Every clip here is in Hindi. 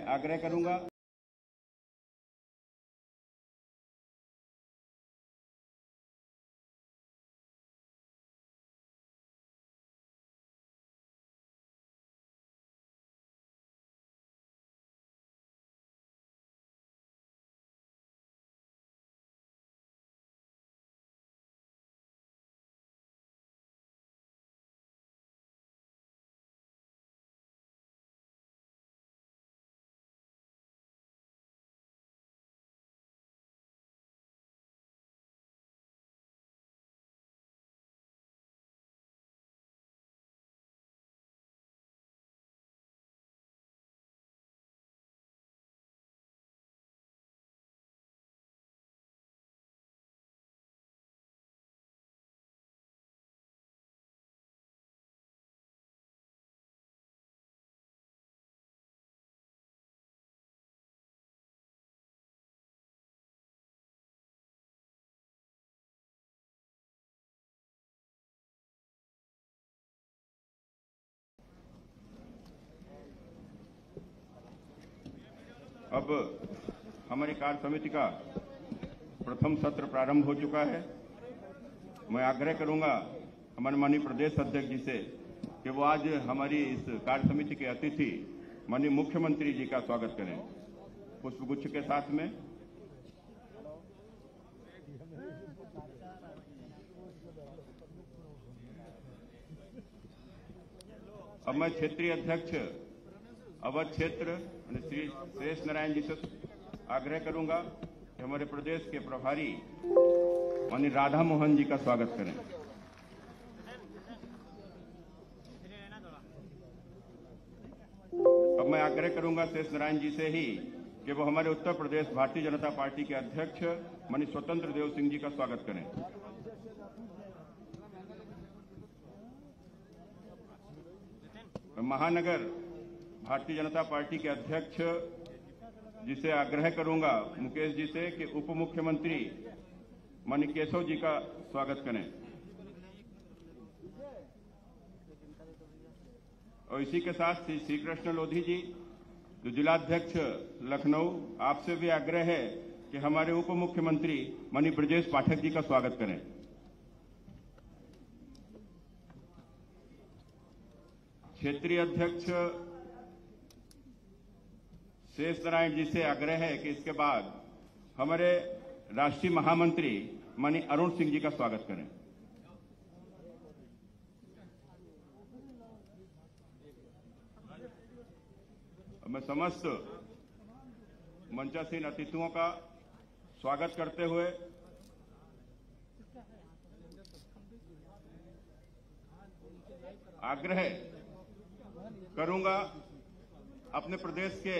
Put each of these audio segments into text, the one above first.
आग्रह करूंगा अब हमारी कार्य समिति का प्रथम सत्र प्रारंभ हो चुका है। मैं आग्रह करूंगा हमारे माननीय प्रदेश अध्यक्ष जी से कि वो आज हमारी इस कार्य समिति के अतिथि माननीय मुख्यमंत्री जी का स्वागत करें पुष्पगुच्छ के साथ में। अब मैं क्षेत्रीय अध्यक्ष अवध क्षेत्र श्री सुरेश नारायण जी से आग्रह करूंगा कि हमारे प्रदेश के प्रभारी माननीय राधा मोहन जी का स्वागत करें। अब मैं आग्रह करूंगा सुरेश नारायण जी से ही कि वो हमारे उत्तर प्रदेश भारतीय जनता पार्टी के अध्यक्ष माननीय स्वतंत्र देव सिंह जी का स्वागत करें। महानगर भारतीय जनता पार्टी के अध्यक्ष जिसे आग्रह करूंगा मुकेश जी से कि उप मुख्यमंत्री माननीय केशव जी का स्वागत करें। और इसी के साथ श्री कृष्ण लोधी जी जो जिलाध्यक्ष लखनऊ, आपसे भी आग्रह है कि हमारे उप मुख्यमंत्री माननीय ब्रजेश पाठक जी का स्वागत करें। क्षेत्रीय अध्यक्ष शेष नारायण जी से आग्रह है कि इसके बाद हमारे राष्ट्रीय महामंत्री माननीय अरुण सिंह जी का स्वागत करें। मैं समस्त मंचासीन अतिथियों का स्वागत करते हुए आग्रह करूंगा अपने प्रदेश के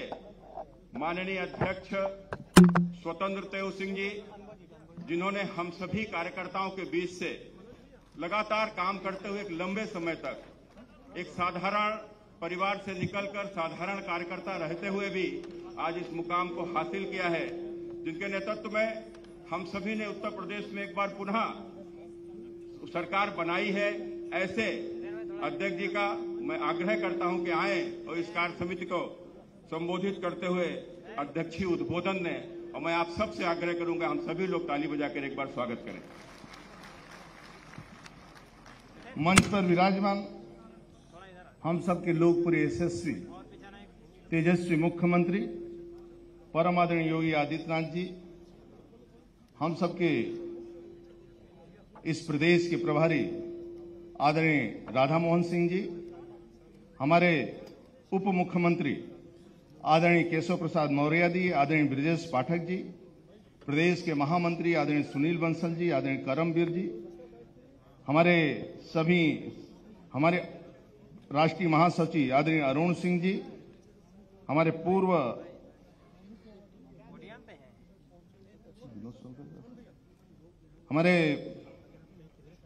माननीय अध्यक्ष स्वतंत्र देव सिंह जी, जिन्होंने हम सभी कार्यकर्ताओं के बीच से लगातार काम करते हुए एक लंबे समय तक एक साधारण परिवार से निकलकर साधारण कार्यकर्ता रहते हुए भी आज इस मुकाम को हासिल किया है, जिनके नेतृत्व में हम सभी ने उत्तर प्रदेश में एक बार पुनः सरकार बनाई है। ऐसे अध्यक्ष जी का मैं आग्रह करता हूं कि आए और इस कार्य समिति को संबोधित करते हुए अध्यक्षीय उद्बोधन दें। और मैं आप सबसे आग्रह करूंगा हम सभी लोग ताली बजाकर एक बार स्वागत करें। मंच पर विराजमान हम सबके लोकप्रिय यशस्वी तेजस्वी मुख्यमंत्री परम आदरणीय योगी आदित्यनाथ जी, हम सबके इस प्रदेश के प्रभारी आदरणीय राधा मोहन सिंह जी, हमारे उप मुख्यमंत्री आदरणीय केशव प्रसाद मौर्य जी, आदरणीय ब्रजेश पाठक जी, प्रदेश के महामंत्री आदरणीय सुनील बंसल जी, आदरणीय करमवीर जी, हमारे राष्ट्रीय महासचिव आदरणीय अरुण सिंह जी, हमारे पूर्व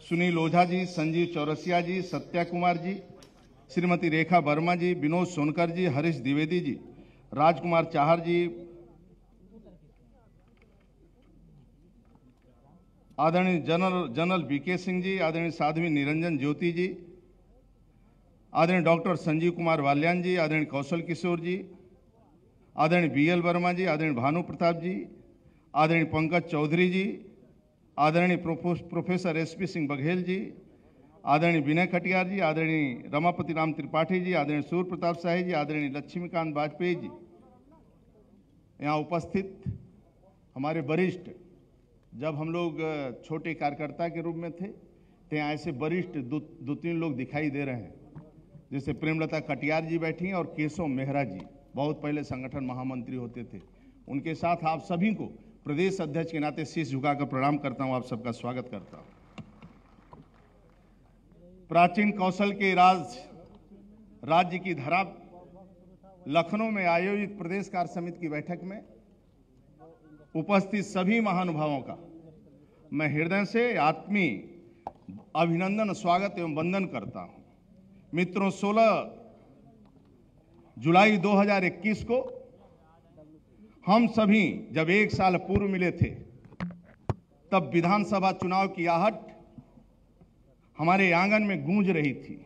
सुनील ओझा जी, संजीव चौरसिया जी, सत्या कुमार जी, श्रीमती रेखा वर्मा जी, विनोद सोनकर जी, हरीश द्विवेदी जी, राजकुमार चाहर जी, आदरणीय जनरल बीके सिंह जी, आदरणीय साध्वी निरंजन ज्योति जी, आदरणीय डॉक्टर संजीव कुमार बाल्यान जी, आदरणीय कौशल किशोर जी, आदरणीय बीएल वर्मा जी, आदरणीय भानु प्रताप जी, आदरणीय पंकज चौधरी जी, आदरणीय प्रोफेसर एसपी सिंह बघेल जी, आदरणीय विनय कटियार जी, आदरणीय रमापति राम त्रिपाठी जी, आदरणीय सूर्य प्रताप शाही जी, आदरणीय लक्ष्मीकांत वाजपेयी जी, यहाँ उपस्थित हमारे वरिष्ठ, जब हम लोग छोटे कार्यकर्ता के रूप में थे तो यहाँ ऐसे वरिष्ठ दो तीन लोग दिखाई दे रहे हैं, जैसे प्रेमलता कटियार जी बैठी हैं और केशव मेहरा जी, बहुत पहले संगठन महामंत्री होते थे। उनके साथ आप सभी को प्रदेश अध्यक्ष के नाते शीश झुकाकर प्रणाम करता हूं, आप सबका स्वागत करता हूं। प्राचीन कौशल के राज्य की धरा लखनऊ में आयोजित प्रदेश कार्य समिति की बैठक में उपस्थित सभी महानुभावों का मैं हृदय से आत्मीय अभिनंदन, स्वागत एवं वंदन करता हूं। मित्रों, 16 जुलाई 2021 को हम सभी जब एक साल पूर्व मिले थे, तब विधानसभा चुनाव की आहट हमारे आंगन में गूंज रही थी।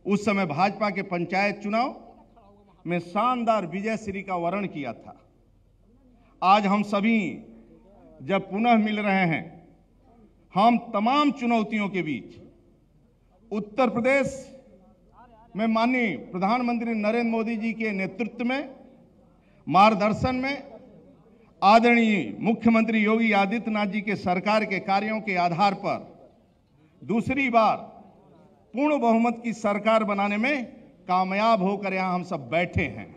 उस समय भाजपा के पंचायत चुनाव में शानदार विजय श्री का वर्ण किया था। आज हम सभी जब पुनः मिल रहे हैं, हम तमाम चुनौतियों के बीच उत्तर प्रदेश में माननीय प्रधानमंत्री नरेंद्र मोदी जी के नेतृत्व में, मार्गदर्शन में, आदरणीय मुख्यमंत्री योगी आदित्यनाथ जी के सरकार के कार्यों के आधार पर दूसरी बार पूर्ण बहुमत की सरकार बनाने में कामयाब होकर यहां हम सब बैठे हैं।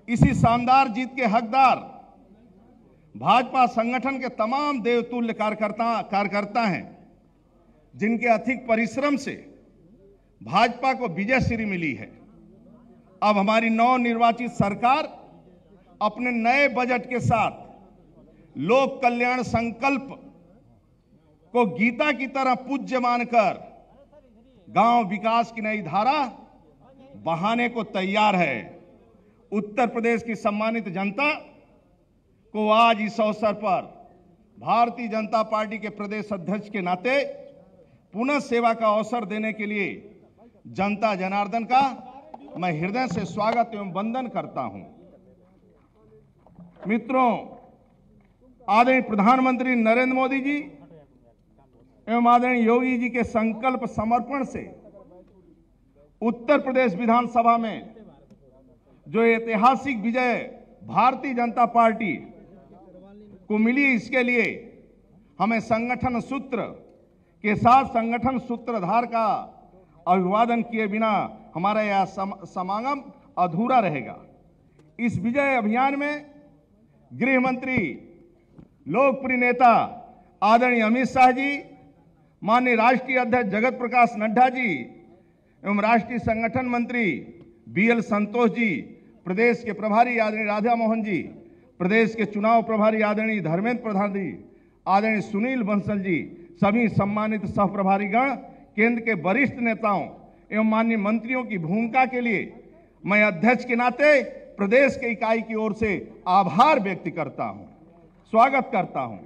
इसी शानदार जीत के हकदार भाजपा संगठन के तमाम देवतुल्य कार्यकर्ता हैं, जिनके अथिक परिश्रम से भाजपा को विजय श्री मिली है। अब हमारी नवनिर्वाचित सरकार अपने नए बजट के साथ लोक कल्याण संकल्प को गीता की तरह पूज्य मानकर गांव विकास की नई धारा बहाने को तैयार है। उत्तर प्रदेश की सम्मानित जनता को आज इस अवसर पर भारतीय जनता पार्टी के प्रदेश अध्यक्ष के नाते पुनः सेवा का अवसर देने के लिए जनता जनार्दन का मैं हृदय से स्वागत एवं वंदन करता हूं। मित्रों, आदरणीय प्रधानमंत्री नरेंद्र मोदी जी एवं आदरणीय योगी जी के संकल्प समर्पण से उत्तर प्रदेश विधानसभा में जो ऐतिहासिक विजय भारतीय जनता पार्टी को मिली, इसके लिए हमें संगठन सूत्र के साथ संगठन सूत्रधार का अभिवादन किए बिना हमारा यह समागम अधूरा रहेगा। इस विजय अभियान में गृह मंत्री, लोकप्रिय नेता आदरणीय अमित शाह जी, माननीय राष्ट्रीय अध्यक्ष जगत प्रकाश नड्डा जी एवं राष्ट्रीय संगठन मंत्री बीएल संतोष जी, प्रदेश के प्रभारी आदरणीय राधा मोहन जी, प्रदेश के चुनाव प्रभारी आदरणीय धर्मेंद्र प्रधान जी, आदरणीय सुनील बंसल जी, सभी सम्मानित सह प्रभारीगण, केंद्र के वरिष्ठ नेताओं एवं माननीय मंत्रियों की भूमिका के लिए मैं अध्यक्ष के नाते प्रदेश के इकाई की ओर से आभार व्यक्त करता हूं, स्वागत करता हूं।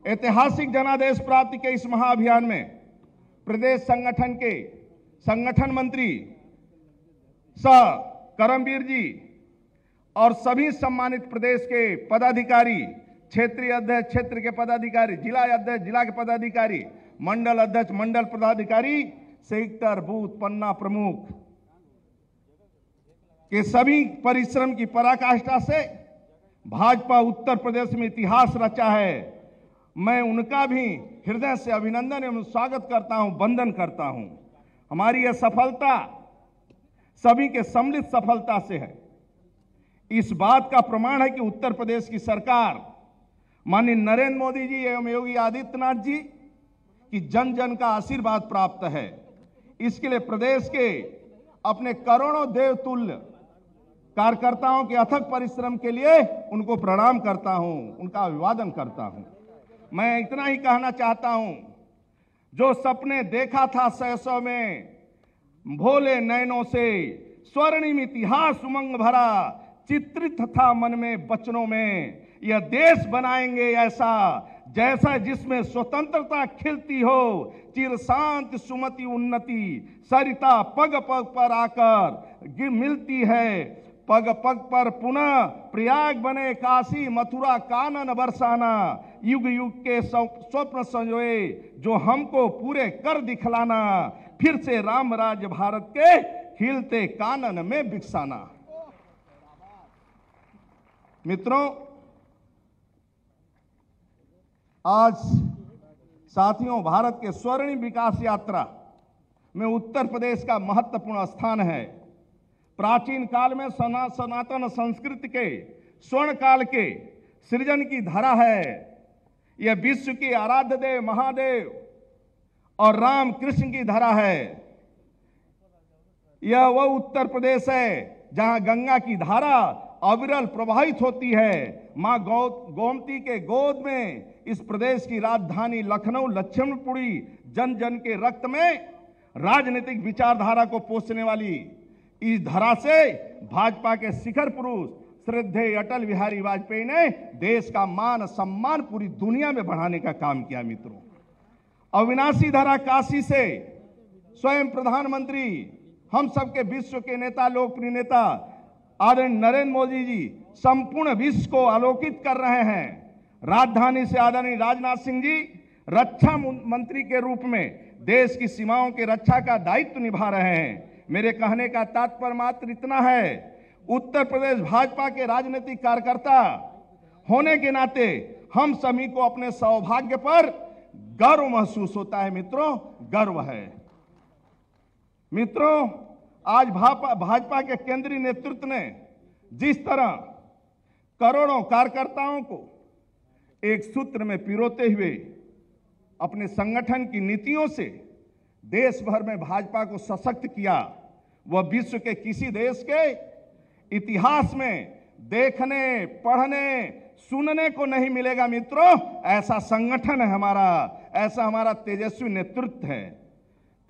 ऐतिहासिक जनादेश प्राप्ति के इस महाअभियान में प्रदेश संगठन के संगठन मंत्री सह करमवीर जी और सभी सम्मानित प्रदेश के पदाधिकारी, क्षेत्रीय अध्यक्ष क्षेत्र के पदाधिकारी, जिला अध्यक्ष जिला के पदाधिकारी, मंडल अध्यक्ष मंडल पदाधिकारी, सेक्टर बूथ पन्ना प्रमुख के सभी परिश्रम की पराकाष्ठा से भाजपा उत्तर प्रदेश में इतिहास रचा है। मैं उनका भी हृदय से अभिनंदन एवं स्वागत करता हूं, वंदन करता हूं। हमारी यह सफलता सभी के सम्मिलित सफलता से है। इस बात का प्रमाण है कि उत्तर प्रदेश की सरकार माननीय नरेंद्र मोदी जी एवं योगी आदित्यनाथ जी की जन जन का आशीर्वाद प्राप्त है। इसके लिए प्रदेश के अपने करोड़ों देवतुल्य कार्यकर्ताओं के अथक परिश्रम के लिए उनको प्रणाम करता हूं, उनका अभिवादन करता हूं। मैं इतना ही कहना चाहता हूं, जो सपने देखा था सहसों में भोले नयनों से, स्वर्णिम इतिहास उमंग भरा चित्रित था मन में वचनों में, यह देश बनाएंगे ऐसा जैसा जिसमें स्वतंत्रता खिलती हो, चिर शांति सुमति उन्नति, सरिता पग पग पर आकर मिलती है। पग पग पर पुनः प्रयाग बने काशी, मथुरा कानन बरसाना। युग युग के स्वप्न संजोए जो हमको पूरे कर दिखलाना। फिर से राम राज्य भारत के खिलते कानन में बिकसाना। मित्रों, आज साथियों, भारत के स्वर्णिम विकास यात्रा में उत्तर प्रदेश का महत्वपूर्ण स्थान है। प्राचीन काल में सनातन संस्कृति के स्वर्ण काल के सृजन की धरा है। यह विश्व के आराध्य देव महादेव और राम कृष्ण की धरा है। यह वह उत्तर प्रदेश है जहां गंगा की धारा अविरल प्रवाहित होती है। मां गोमती के गोद में इस प्रदेश की राजधानी लखनऊ लक्ष्मणपुरी जन जन के रक्त में राजनीतिक विचारधारा को पोषने वाली इस धरा से भाजपा के शिखर पुरुष श्रद्धेय अटल बिहारी वाजपेयी ने देश का मान सम्मान पूरी दुनिया में बढ़ाने का काम किया। मित्रों, अविनाशी धरा काशी से स्वयं प्रधानमंत्री, हम सबके विश्व के नेता, लोकप्रिय नेता आदरणीय नरेंद्र मोदी जी संपूर्ण विश्व को आलोकित कर रहे हैं। राजधानी से आदरणीय राजनाथ सिंह जी रक्षा मंत्री के रूप में देश की सीमाओं की रक्षा का दायित्व निभा रहे हैं। मेरे कहने का तात्पर्य मात्र इतना है, उत्तर प्रदेश भाजपा के राजनीतिक कार्यकर्ता होने के नाते हम सभी को अपने सौभाग्य पर गर्व महसूस होता है। मित्रों, गर्व है। मित्रों, आज भाजपा के केंद्रीय नेतृत्व ने जिस तरह करोड़ों कार्यकर्ताओं को एक सूत्र में पिरोते हुए अपने संगठन की नीतियों से देश भर में भाजपा को सशक्त किया, वह विश्व के किसी देश के इतिहास में देखने, पढ़ने, सुनने को नहीं मिलेगा। मित्रों, ऐसा संगठन है हमारा, ऐसा हमारा तेजस्वी नेतृत्व है।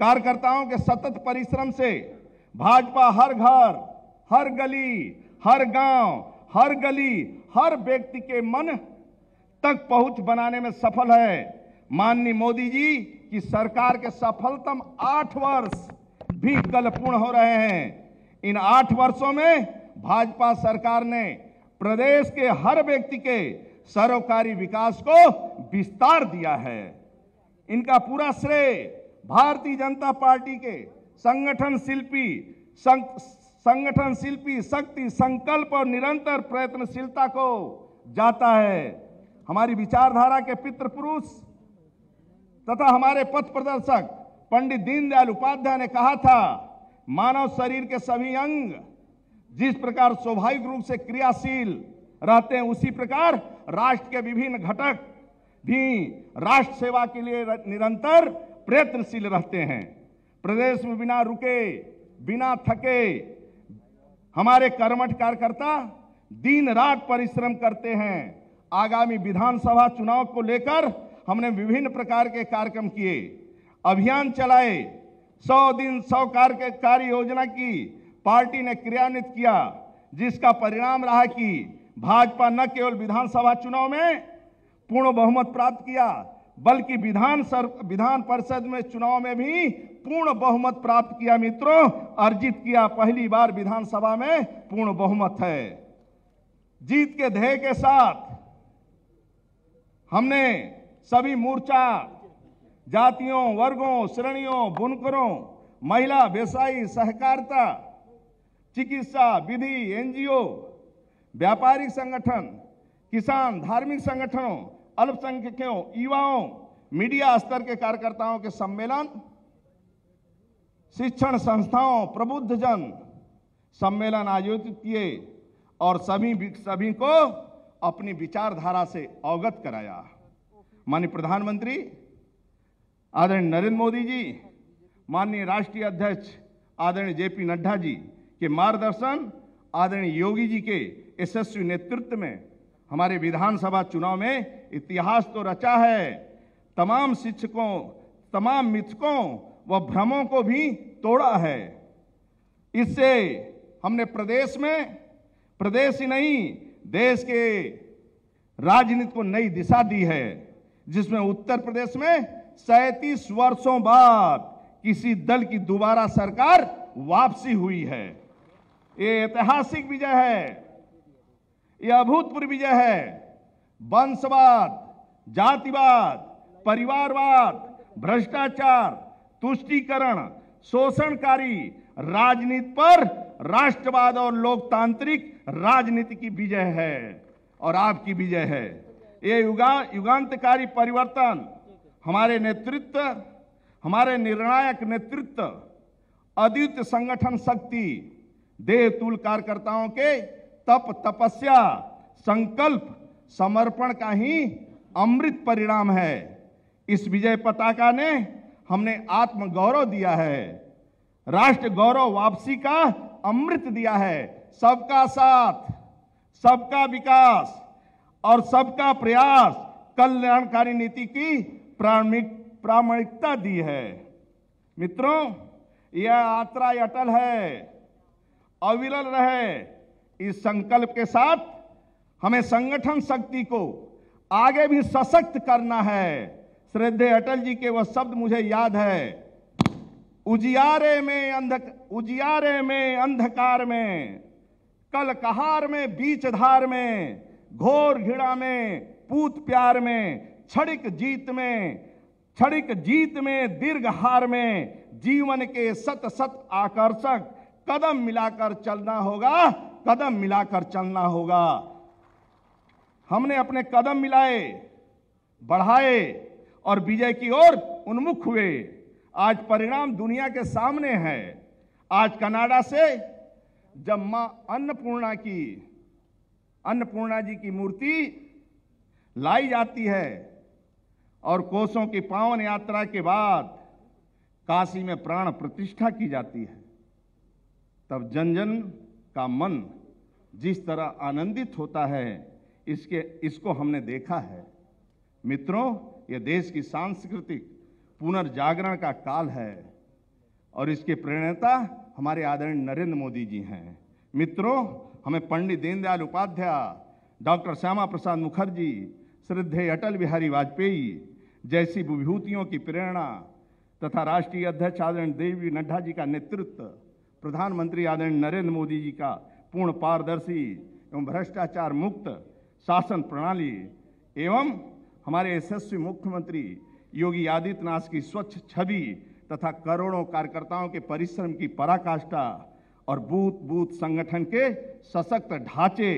कार्यकर्ताओं के सतत परिश्रम से भाजपा हर घर, हर गली, हर गांव, हर गली, हर व्यक्ति के मन तक पहुंच बनाने में सफल है। माननीय मोदी जी की सरकार के सफलतम 8 वर्ष भी कल पूर्ण हो रहे हैं। इन 8 वर्षों में भाजपा सरकार ने प्रदेश के हर व्यक्ति के सरोकारी विकास को विस्तार दिया है। इनका पूरा श्रेय भारतीय जनता पार्टी के संगठन शिल्पी शक्ति, संकल्प और निरंतर प्रयत्नशीलता को जाता है। हमारी विचारधारा के पितृ पुरुष तथा हमारे पथ प्रदर्शक पंडित दीनदयाल उपाध्याय ने कहा था, मानव शरीर के सभी अंग जिस प्रकार स्वाभाविक रूप से क्रियाशील रहते हैं, उसी प्रकार राष्ट्र के विभिन्न घटक भी राष्ट्र सेवा के लिए निरंतर प्रयत्नशील रहते हैं। प्रदेश में बिना रुके, बिना थके हमारे कर्मठ कार्यकर्ता दिन रात परिश्रम करते हैं। आगामी विधानसभा चुनाव को लेकर हमने विभिन्न प्रकार के कार्यक्रम किए, अभियान चलाए। 100 दिन 100 कार्य योजना की पार्टी ने क्रियान्वित किया, जिसका परिणाम रहा कि भाजपा न केवल विधानसभा चुनाव में पूर्ण बहुमत प्राप्त किया, बल्कि विधान परिषद में चुनाव में भी पूर्ण बहुमत प्राप्त किया। मित्रों, अर्जित किया। पहली बार विधानसभा में पूर्ण बहुमत है। जीत के ध्येय के साथ हमने सभी मोर्चा, जातियों, वर्गों, श्रेणियों, बुनकरों, महिला, व्यवसायी, सहकारिता, चिकित्सा, विधि, एनजीओ, व्यापारिक संगठन, किसान, धार्मिक संगठनों, अल्पसंख्यकों, युवाओं, मीडिया स्तर के कार्यकर्ताओं के सम्मेलन, शिक्षण संस्थाओं, प्रबुद्धजन सम्मेलन आयोजित किए और सभी को अपनी विचारधारा से अवगत कराया। माननीय प्रधानमंत्री आदरणीय नरेंद्र मोदी जी, माननीय राष्ट्रीय अध्यक्ष आदरणीय जेपी नड्डा जी के मार्गदर्शन, आदरणीय योगी जी के यशस्वी नेतृत्व में हमारे विधानसभा चुनाव में इतिहास तो रचा है। तमाम शिक्षकों, तमाम मिथकों व भ्रमों को भी तोड़ा है। इससे हमने प्रदेश ही नहीं, देश के राजनीति को नई दिशा दी है, जिसमें उत्तर प्रदेश में 37 वर्षों बाद किसी दल की दोबारा सरकार वापसी हुई है। ये ऐतिहासिक विजय है, ये अभूतपूर्व विजय है। वंशवाद, जातिवाद, परिवारवाद, भ्रष्टाचार, तुष्टीकरण, शोषणकारी राजनीति पर राष्ट्रवाद और लोकतांत्रिक राजनीति की विजय है और आपकी विजय है। ये युगांतकारी परिवर्तन हमारे नेतृत्व, हमारे निर्णायक नेतृत्व, अद्वितीय संगठन शक्ति, देवतुल्य कार्यकर्ताओं के तप, तपस्या, संकल्प, समर्पण का ही अमृत परिणाम है। इस विजय पताका ने हमने आत्मगौरव दिया है, राष्ट्र गौरव वापसी का अमृत दिया है। सबका साथ, सबका विकास और सबका प्रयास कल्याणकारी नीति की प्रामाणिकता दी है। मित्रों, यह यात्रा अटल है, अविरल रहे। इस संकल्प के साथ हमें संगठन शक्ति को आगे भी सशक्त करना है। श्रद्धेय अटल जी के वह शब्द मुझे याद है, उजियारे में अंधकार में, कल कहार में बीच धार में, घोर घिड़ा में पूत प्यार में, क्षणिक जीत में दीर्घ हार में, जीवन के सत सत आकर्षक कदम मिलाकर चलना होगा, कदम मिलाकर चलना होगा। हमने अपने कदम मिलाए, बढ़ाए और विजय की ओर उन्मुख हुए। आज परिणाम दुनिया के सामने है। आज कनाडा से जब मां अन्नपूर्णा जी की मूर्ति लाई जाती है और कोसों की पावन यात्रा के बाद काशी में प्राण प्रतिष्ठा की जाती है, तब जन जन का मन जिस तरह आनंदित होता है, इसको हमने देखा है। मित्रों, यह देश की सांस्कृतिक पुनर्जागरण का काल है और इसके प्रणेता हमारे आदरणीय नरेंद्र मोदी जी हैं। मित्रों, हमें पंडित दीनदयाल उपाध्याय, डॉक्टर श्यामा प्रसाद मुखर्जी, श्रद्धेय अटल बिहारी वाजपेयी जैसी विभूतियों की प्रेरणा तथा राष्ट्रीय अध्यक्ष आदरणीय देवी नड्डा जी का नेतृत्व, प्रधानमंत्री आदरणीय नरेंद्र मोदी जी का पूर्ण पारदर्शी एवं भ्रष्टाचार मुक्त शासन प्रणाली एवं हमारे यशस्वी मुख्यमंत्री योगी आदित्यनाथ की स्वच्छ छवि तथा करोड़ों कार्यकर्ताओं के परिश्रम की पराकाष्ठा और बूथ बूथ संगठन के सशक्त ढांचे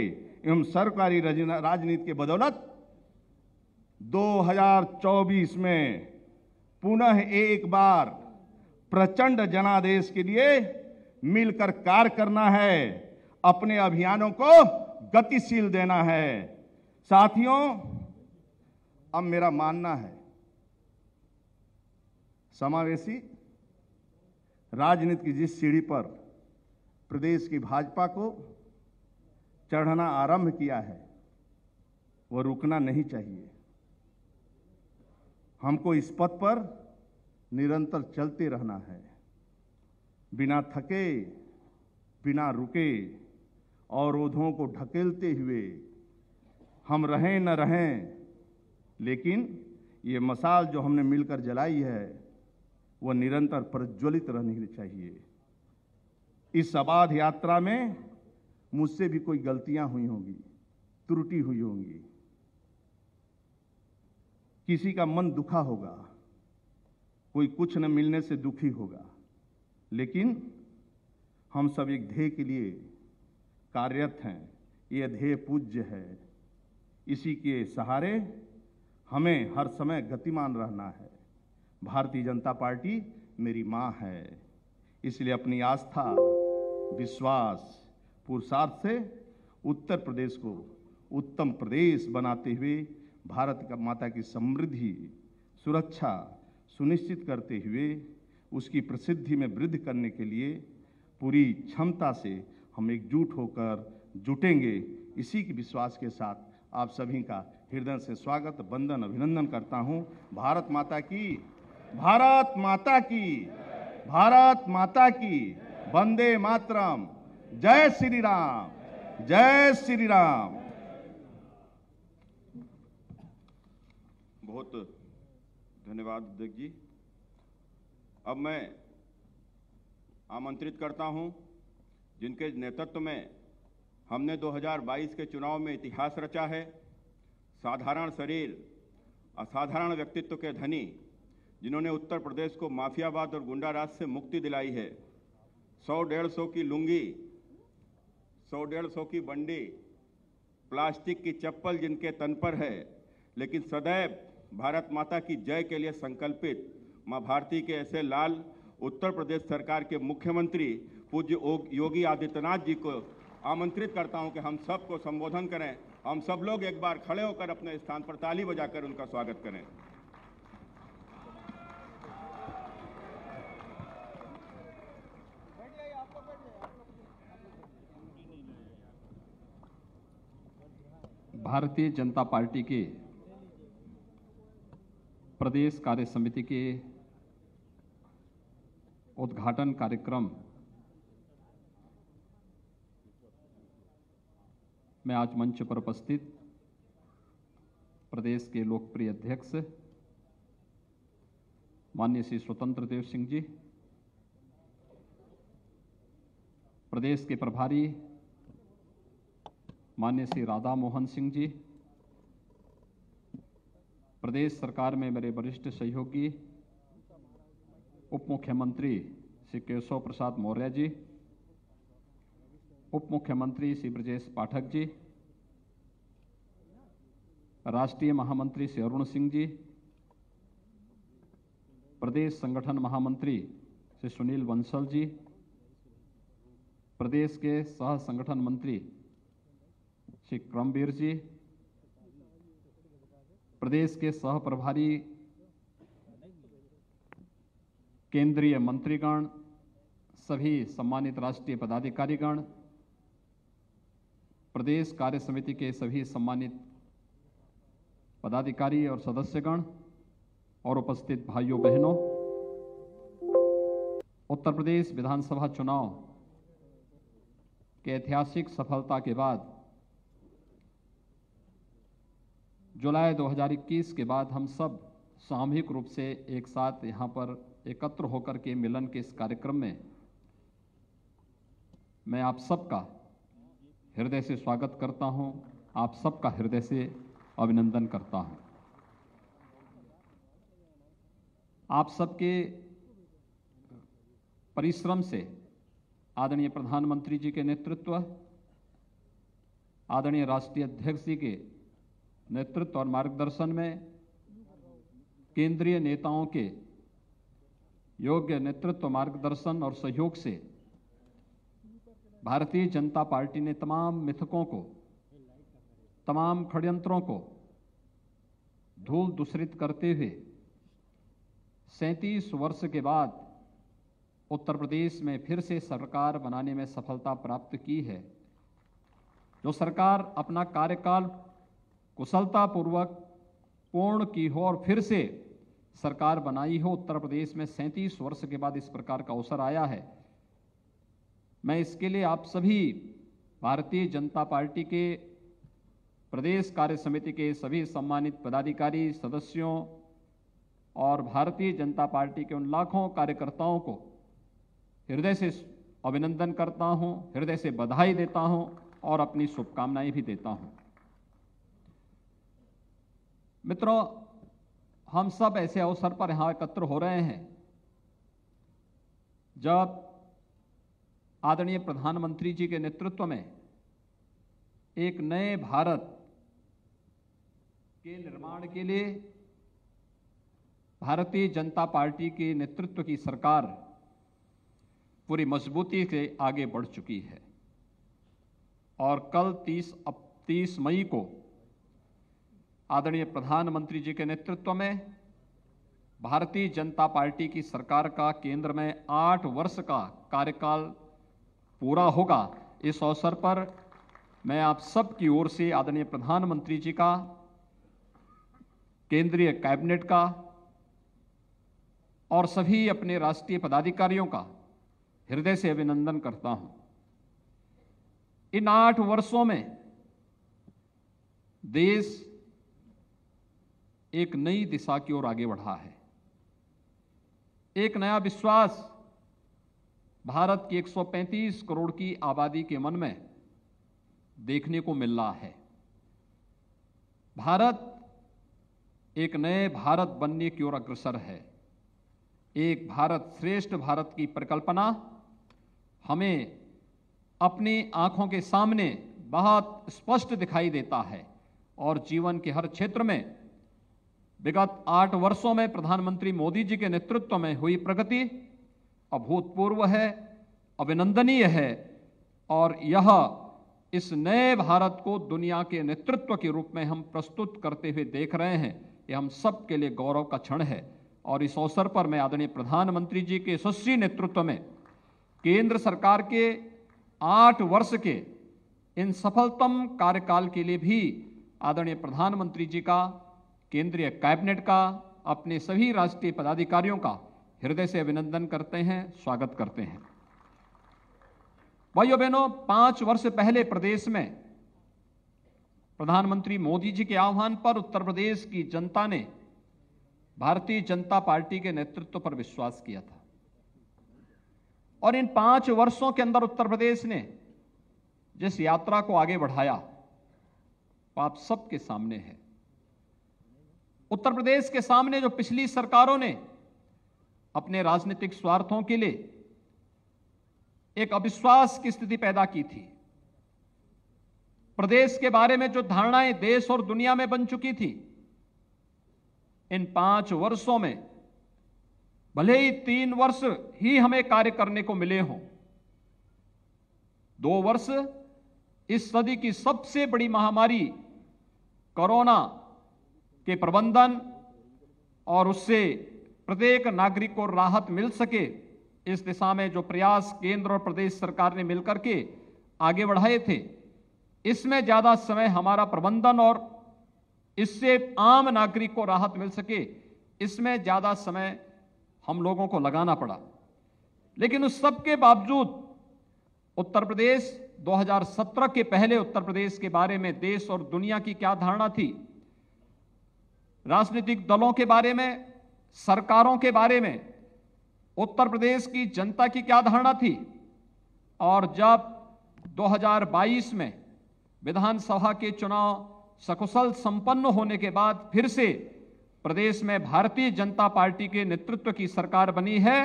एवं सरकारी राजनीति के बदौलत 2024 में पुनः एक बार प्रचंड जनादेश के लिए मिलकर कार्य करना है, अपने अभियानों को गतिशील देना है। साथियों, अब मेरा मानना है समावेशी राजनीति की जिस सीढ़ी पर प्रदेश की भाजपा को चढ़ना आरंभ किया है, वह रुकना नहीं चाहिए। हमको इस पथ पर निरंतर चलते रहना है, बिना थके, बिना रुके, अवरोधों को ढकेलते हुए। हम रहें न रहें, लेकिन ये मशाल जो हमने मिलकर जलाई है, वह निरंतर प्रज्वलित रहनी चाहिए। इस अबाध यात्रा में मुझसे भी कोई गलतियां हुई होंगी, त्रुटि हुई होंगी, किसी का मन दुखा होगा, कोई कुछ न मिलने से दुखी होगा, लेकिन हम सब एक ध्येय के लिए कार्यरत हैं। यह ध्येय पूज्य है, इसी के सहारे हमें हर समय गतिमान रहना है। भारतीय जनता पार्टी मेरी मां है, इसलिए अपनी आस्था, विश्वास, पुरुषार्थ से उत्तर प्रदेश को उत्तम प्रदेश बनाते हुए भारत माता की समृद्धि, सुरक्षा सुनिश्चित करते हुए उसकी प्रसिद्धि में वृद्धि करने के लिए पूरी क्षमता से हम एकजुट होकर जुटेंगे। इसी के विश्वास के साथ आप सभी का हृदय से स्वागत, वंदन, अभिनंदन करता हूं। भारत माता की, भारत माता की, भारत माता की, वंदे मातरम। जय श्री राम, जय श्री राम। बहुत धन्यवाद अध्यक्ष जी। अब मैं आमंत्रित करता हूं जिनके नेतृत्व में हमने 2022 के चुनाव में इतिहास रचा है। साधारण शरीर, असाधारण व्यक्तित्व के धनी, जिन्होंने उत्तर प्रदेश को माफियावाद और गुंडाराज से मुक्ति दिलाई है। 100-150 की लुंगी, 100-150 की बंडी, प्लास्टिक की चप्पल जिनके तन पर है, लेकिन सदैव भारत माता की जय के लिए संकल्पित मां भारती के ऐसे लाल उत्तर प्रदेश सरकार के मुख्यमंत्री पूज्य योगी आदित्यनाथ जी को आमंत्रित करता हूं कि हम सबको संबोधन करें। हम सब लोग एक बार खड़े होकर अपने स्थान पर ताली बजाकर उनका स्वागत करें। भारतीय जनता पार्टी के प्रदेश कार्य समिति के उद्घाटन कार्यक्रम में आज मंच पर उपस्थित प्रदेश के लोकप्रिय अध्यक्ष माननीय श्री स्वतंत्र देव सिंह जी, प्रदेश के प्रभारी माननीय श्री राधा मोहन सिंह जी, प्रदेश सरकार में मेरे वरिष्ठ सहयोगी उप मुख्यमंत्री श्री केशव प्रसाद मौर्य जी, उप मुख्यमंत्री श्री ब्रजेश पाठक जी, राष्ट्रीय महामंत्री श्री अरुण सिंह जी, प्रदेश संगठन महामंत्री श्री सुनील बंसल जी, प्रदेश के सह संगठन मंत्री श्री क्रमवीर जी, प्रदेश के सह प्रभारी केंद्रीय मंत्रीगण, सभी सम्मानित राष्ट्रीय पदाधिकारीगण, प्रदेश कार्य समिति के सभी सम्मानित पदाधिकारी और सदस्यगण और उपस्थित भाइयों बहनों, उत्तर प्रदेश विधानसभा चुनाव के ऐतिहासिक सफलता के बाद जुलाई 2021 के बाद हम सब सामूहिक रूप से एक साथ यहां पर एकत्र होकर के मिलन के इस कार्यक्रम में मैं आप सबका हृदय से स्वागत करता हूं, आप सबका हृदय से अभिनंदन करता हूं। आप सबके परिश्रम से आदरणीय प्रधानमंत्री जी के नेतृत्व, आदरणीय राष्ट्रीय अध्यक्ष जी के नेतृत्व और मार्गदर्शन में, केंद्रीय नेताओं के योग्य नेतृत्व, मार्गदर्शन और सहयोग से भारतीय जनता पार्टी ने तमाम मिथकों को, तमाम षड्यंत्रों को धूल दूषरित करते हुए 37 वर्ष के बाद उत्तर प्रदेश में फिर से सरकार बनाने में सफलता प्राप्त की है। जो सरकार अपना कार्यकाल कुशलतापूर्वक पूर्ण की हो और फिर से सरकार बनाई हो, उत्तर प्रदेश में 37 वर्ष के बाद इस प्रकार का अवसर आया है। मैं इसके लिए आप सभी भारतीय जनता पार्टी के प्रदेश कार्य समिति के सभी सम्मानित पदाधिकारी, सदस्यों और भारतीय जनता पार्टी के उन लाखों कार्यकर्ताओं को हृदय से अभिनंदन करता हूं, हृदय से बधाई देता हूं और अपनी शुभकामनाएं भी देता हूं। मित्रों, हम सब ऐसे अवसर पर यहां एकत्र हो रहे हैं जब आदरणीय प्रधानमंत्री जी के नेतृत्व में एक नए भारत के निर्माण के लिए भारतीय जनता पार्टी के नेतृत्व की सरकार पूरी मजबूती से आगे बढ़ चुकी है। और कल 30 मई को आदरणीय प्रधानमंत्री जी के नेतृत्व में भारतीय जनता पार्टी की सरकार का केंद्र में 8 वर्ष का कार्यकाल पूरा होगा। इस अवसर पर मैं आप सब की ओर से आदरणीय प्रधानमंत्री जी का, केंद्रीय कैबिनेट का और सभी अपने राष्ट्रीय पदाधिकारियों का हृदय से अभिनंदन करता हूं। इन 8 वर्षों में देश एक नई दिशा की ओर आगे बढ़ा है। एक नया विश्वास भारत की 135 करोड़ की आबादी के मन में देखने को मिल रहा है। भारत एक नए भारत बनने की ओर अग्रसर है। एक भारत श्रेष्ठ भारत की परिकल्पना हमें अपनी आंखों के सामने बहुत स्पष्ट दिखाई देता है और जीवन के हर क्षेत्र में विगत 8 वर्षों में प्रधानमंत्री मोदी जी के नेतृत्व में हुई प्रगति अभूतपूर्व है, अभिनंदनीय है और यह इस नए भारत को दुनिया के नेतृत्व के रूप में हम प्रस्तुत करते हुए देख रहे हैं। यह हम सब के लिए गौरव का क्षण है और इस अवसर पर मैं आदरणीय प्रधानमंत्री जी के यशस्वी नेतृत्व में केंद्र सरकार के 8 वर्ष के इन सफलतम कार्यकाल के लिए भी आदरणीय प्रधानमंत्री जी का, केंद्रीय कैबिनेट का, अपने सभी राष्ट्रीय पदाधिकारियों का हृदय से अभिनंदन करते हैं, स्वागत करते हैं। भाइयों बहनों, 5 वर्ष पहले प्रदेश में प्रधानमंत्री मोदी जी के आह्वान पर उत्तर प्रदेश की जनता ने भारतीय जनता पार्टी के नेतृत्व पर विश्वास किया था और इन 5 वर्षों के अंदर उत्तर प्रदेश ने जिस यात्रा को आगे बढ़ाया वो आप सबके सामने है। उत्तर प्रदेश के सामने जो पिछली सरकारों ने अपने राजनीतिक स्वार्थों के लिए एक अविश्वास की स्थिति पैदा की थी, प्रदेश के बारे में जो धारणाएं देश और दुनिया में बन चुकी थी, इन 5 वर्षों में भले ही 3 वर्ष ही हमें कार्य करने को मिले हों, 2 वर्ष इस सदी की सबसे बड़ी महामारी कोरोना के प्रबंधन और उससे प्रत्येक नागरिक को राहत मिल सके, इस दिशा में जो प्रयास केंद्र और प्रदेश सरकार ने मिलकर के आगे बढ़ाए थे, इसमें ज्यादा समय हमारा प्रबंधन और इससे आम नागरिक को राहत मिल सके, इसमें ज्यादा समय हम लोगों को लगाना पड़ा। लेकिन उस सब के बावजूद उत्तर प्रदेश 2017 के पहले उत्तर प्रदेश के बारे में देश और दुनिया की क्या धारणा थी, राजनीतिक दलों के बारे में, सरकारों के बारे में उत्तर प्रदेश की जनता की क्या धारणा थी, और जब 2022 में विधानसभा के चुनाव सकुशल संपन्न होने के बाद फिर से प्रदेश में भारतीय जनता पार्टी के नेतृत्व की सरकार बनी है,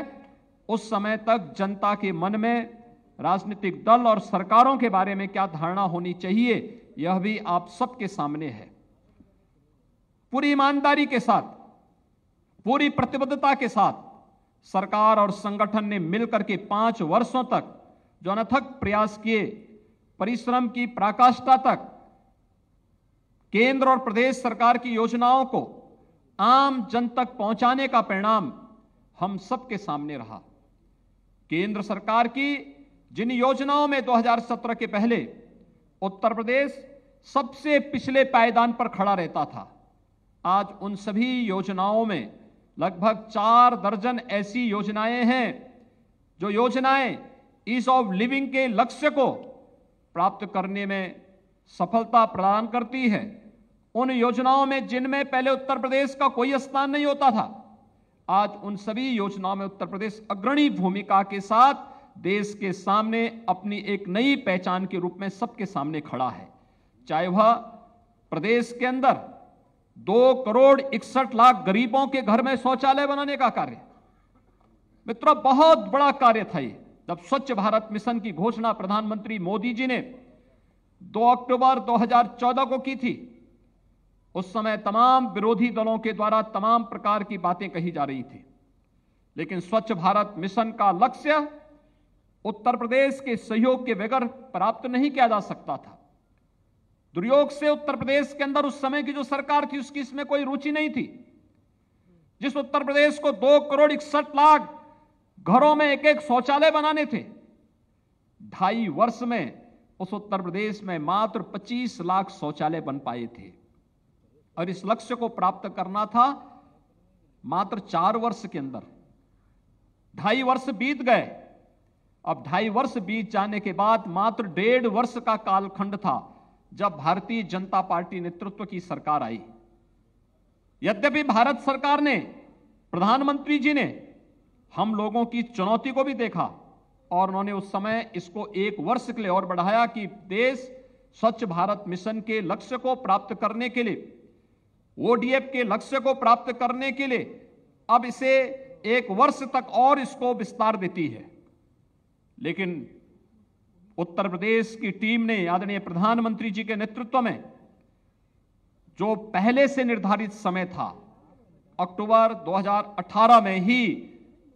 उस समय तक जनता के मन में राजनीतिक दल और सरकारों के बारे में क्या धारणा होनी चाहिए, यह भी आप सबके सामने है। पूरी ईमानदारी के साथ, पूरी प्रतिबद्धता के साथ सरकार और संगठन ने मिलकर के 5 वर्षों तक जो अनथक प्रयास किए, परिश्रम की पराकाष्ठा तक केंद्र और प्रदेश सरकार की योजनाओं को आम जन तक पहुंचाने का परिणाम हम सबके सामने रहा। केंद्र सरकार की जिन योजनाओं में 2017 के पहले उत्तर प्रदेश सबसे पिछले पायदान पर खड़ा रहता था, आज उन सभी योजनाओं में लगभग 4 दर्जन ऐसी योजनाएं हैं जो योजनाएं ईज ऑफ लिविंग के लक्ष्य को प्राप्त करने में सफलता प्रदान करती है। उन योजनाओं में जिनमें पहले उत्तर प्रदेश का कोई स्थान नहीं होता था, आज उन सभी योजनाओं में उत्तर प्रदेश अग्रणी भूमिका के साथ देश के सामने अपनी एक नई पहचान के रूप में सबके सामने खड़ा है। चाहे वह प्रदेश के अंदर 2 करोड़ 61 लाख गरीबों के घर में शौचालय बनाने का कार्य, मित्रों बहुत बड़ा कार्य था ये। जब स्वच्छ भारत मिशन की घोषणा प्रधानमंत्री मोदी जी ने 2 अक्टूबर 2014 को की थी, उस समय तमाम विरोधी दलों के द्वारा तमाम प्रकार की बातें कही जा रही थी, लेकिन स्वच्छ भारत मिशन का लक्ष्य उत्तर प्रदेश के सहयोग के बगैर प्राप्त नहीं किया जा सकता था। दुर्योग से उत्तर प्रदेश के अंदर उस समय की जो सरकार थी उसकी इसमें कोई रुचि नहीं थी। जिस उत्तर प्रदेश को 2 करोड़ 61 लाख घरों में एक शौचालय बनाने थे, 2.5 वर्ष में उस उत्तर प्रदेश में मात्र 25 लाख शौचालय बन पाए थे और इस लक्ष्य को प्राप्त करना था मात्र 4 वर्ष के अंदर। 2.5 वर्ष बीत गए। अब 2.5 वर्ष बीत जाने के बाद मात्र 1.5 वर्ष का कालखंड था जब भारतीय जनता पार्टी नेतृत्व की सरकार आई। यद्यपि भारत सरकार ने, प्रधानमंत्री जी ने हम लोगों की चुनौती को भी देखा और उन्होंने उस समय इसको 1 वर्ष के लिए और बढ़ाया कि देश स्वच्छ भारत मिशन के लक्ष्य को प्राप्त करने के लिए, ओडीएफ के लक्ष्य को प्राप्त करने के लिए अब इसे 1 वर्ष तक और इसको विस्तार देती है। लेकिन उत्तर प्रदेश की टीम ने आदरणीय प्रधानमंत्री जी के नेतृत्व में जो पहले से निर्धारित समय था, अक्टूबर 2018 में ही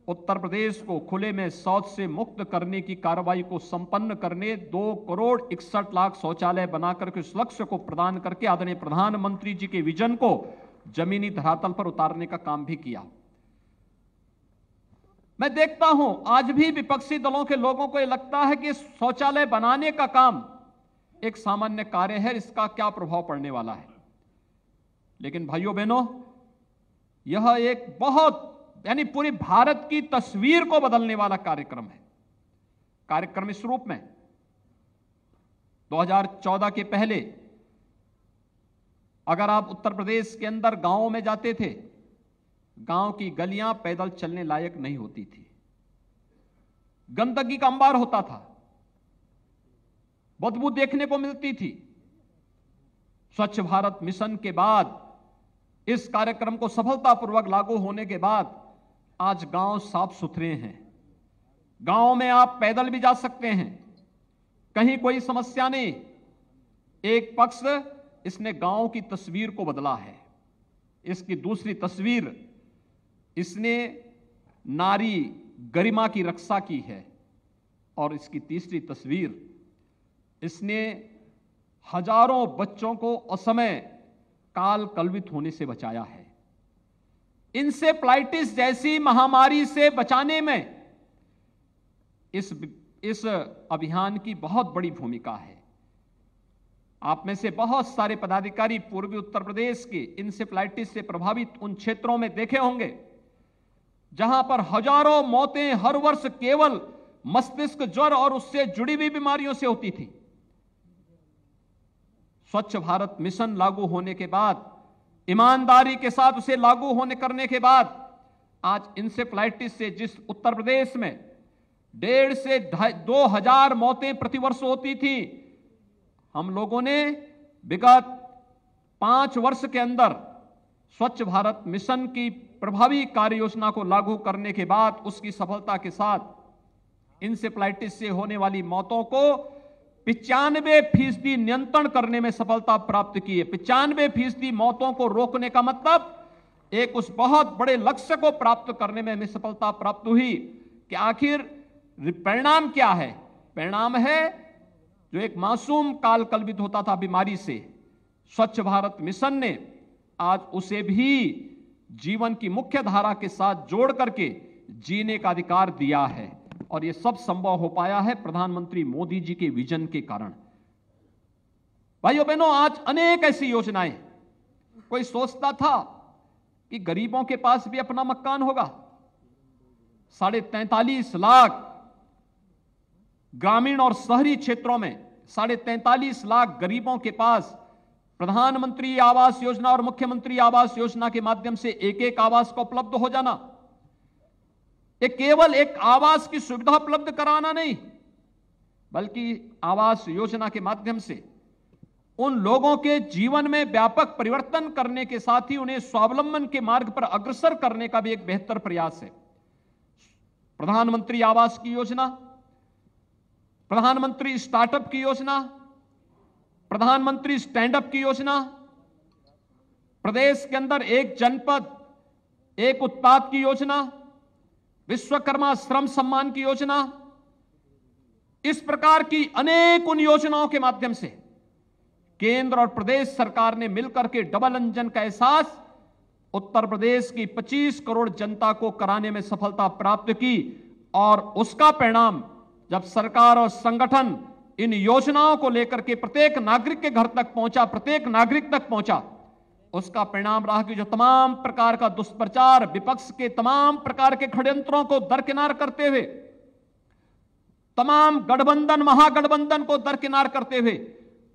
उत्तर प्रदेश को खुले में शौच से मुक्त करने की कार्रवाई को संपन्न करने 2,61,00,000 शौचालय बनाकर के उस लक्ष्य को प्रदान करके आदरणीय प्रधानमंत्री जी के विजन को जमीनी धरातल पर उतारने का काम भी किया। मैं देखता हूं आज भी विपक्षी दलों के लोगों को यह लगता है कि शौचालय बनाने का काम एक सामान्य कार्य है, इसका क्या प्रभाव पड़ने वाला है। लेकिन भाइयों बहनों, यह एक बहुत यानी पूरी भारत की तस्वीर को बदलने वाला कार्यक्रम है। कार्यक्रम इस रूप में 2014 के पहले अगर आप उत्तर प्रदेश के अंदर गांवों में जाते थे, गांव की गलियां पैदल चलने लायक नहीं होती थी, गंदगी का अंबार होता था, बदबू देखने को मिलती थी। स्वच्छ भारत मिशन के बाद, इस कार्यक्रम को सफलतापूर्वक लागू होने के बाद आज गांव साफ सुथरे हैं। गांव में आप पैदल भी जा सकते हैं, कहीं कोई समस्या नहीं। एक पक्ष इसने गांव की तस्वीर को बदला है, इसकी दूसरी तस्वीर इसने नारी गरिमा की रक्षा की है, और इसकी तीसरी तस्वीर इसने हजारों बच्चों को असमय काल कलवित होने से बचाया है। इंसेफ्लाइटिस जैसी महामारी से बचाने में इस अभियान की बहुत बड़ी भूमिका है। आप में से बहुत सारे पदाधिकारी पूर्वी उत्तर प्रदेश के इंसेफ्लाइटिस से प्रभावित उन क्षेत्रों में देखे होंगे जहां पर हजारों मौतें हर वर्ष केवल मस्तिष्क ज्वर और उससे जुड़ी हुई बीमारियों से होती थी। स्वच्छ भारत मिशन लागू होने के बाद, ईमानदारी के साथ उसे लागू होने करने के बाद, आज इंसेफ्लाइटिस से जिस उत्तर प्रदेश में 1,500 से 2,000 मौतें प्रतिवर्ष होती थी, हम लोगों ने विगत 5 वर्ष के अंदर स्वच्छ भारत मिशन की प्रभावी कार्य योजना को लागू करने के बाद उसकी सफलता के साथ इंसेफ्लाइटिस से होने वाली मौतों को 95% नियंत्रण करने में सफलता प्राप्त की है। 95% मौतों को रोकने का मतलब एक उस बहुत बड़े लक्ष्य को प्राप्त करने में हमें सफलता प्राप्त हुई कि आखिर परिणाम क्या है? परिणाम है जो एक मासूम काल कलवित होता था बीमारी से, स्वच्छ भारत मिशन ने आज उसे भी जीवन की मुख्य धारा के साथ जोड़ करके जीने का अधिकार दिया है, और यह सब संभव हो पाया है प्रधानमंत्री मोदी जी के विजन के कारण। भाइयों बहनों, आज अनेक ऐसी योजनाएं, कोई सोचता था कि गरीबों के पास भी अपना मकान होगा। 43.5 लाख ग्रामीण और शहरी क्षेत्रों में 43.5 लाख गरीबों के पास प्रधानमंत्री आवास योजना और मुख्यमंत्री आवास योजना के माध्यम से एक आवास को उपलब्ध हो जाना। ये केवल एक आवास की सुविधा उपलब्ध कराना नहीं, बल्कि आवास योजना के माध्यम से उन लोगों के जीवन में व्यापक परिवर्तन करने के साथ ही उन्हें स्वावलंबन के मार्ग पर अग्रसर करने का भी एक बेहतर प्रयास है। प्रधानमंत्री आवास की योजना, प्रधानमंत्री स्टार्टअप की योजना, प्रधानमंत्री स्टैंड अप की योजना, प्रदेश के अंदर एक जनपद एक उत्पाद की योजना, विश्वकर्मा श्रम सम्मान की योजना, इस प्रकार की अनेक उन योजनाओं के माध्यम से केंद्र और प्रदेश सरकार ने मिलकर के डबल इंजन का एहसास उत्तर प्रदेश की 25 करोड़ जनता को कराने में सफलता प्राप्त की। और उसका परिणाम जब सरकार और संगठन इन योजनाओं को लेकर के प्रत्येक नागरिक के घर तक पहुंचा, प्रत्येक नागरिक तक पहुंचा, उसका परिणाम रहा कि जो तमाम प्रकार का दुष्प्रचार, विपक्ष के तमाम प्रकार के षड्यंत्रों को दरकिनार करते हुए, तमाम गठबंधन महागठबंधन को दरकिनार करते हुए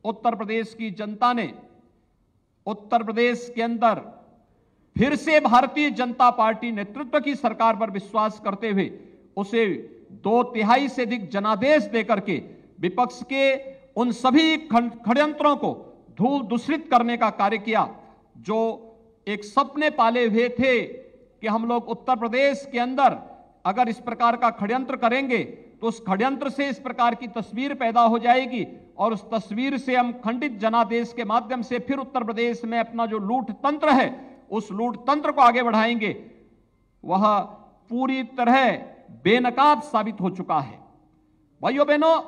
उत्तर प्रदेश की जनता ने उत्तर प्रदेश के अंदर फिर से भारतीय जनता पार्टी नेतृत्व की सरकार पर विश्वास करते हुए उसे 2/3 से अधिक जनादेश देकर के विपक्ष के उन सभी षड्यंत्रों को धूल दूषित करने का कार्य किया। जो एक सपने पाले हुए थे कि हम लोग उत्तर प्रदेश के अंदर अगर इस प्रकार का षड्यंत्र करेंगे तो उस षड्यंत्र से इस प्रकार की तस्वीर पैदा हो जाएगी और उस तस्वीर से हम खंडित जनादेश के माध्यम से फिर उत्तर प्रदेश में अपना जो लूट तंत्र है उस लूट तंत्र को आगे बढ़ाएंगे, वह पूरी तरह बेनकाब साबित हो चुका है। भाइयों बहनों,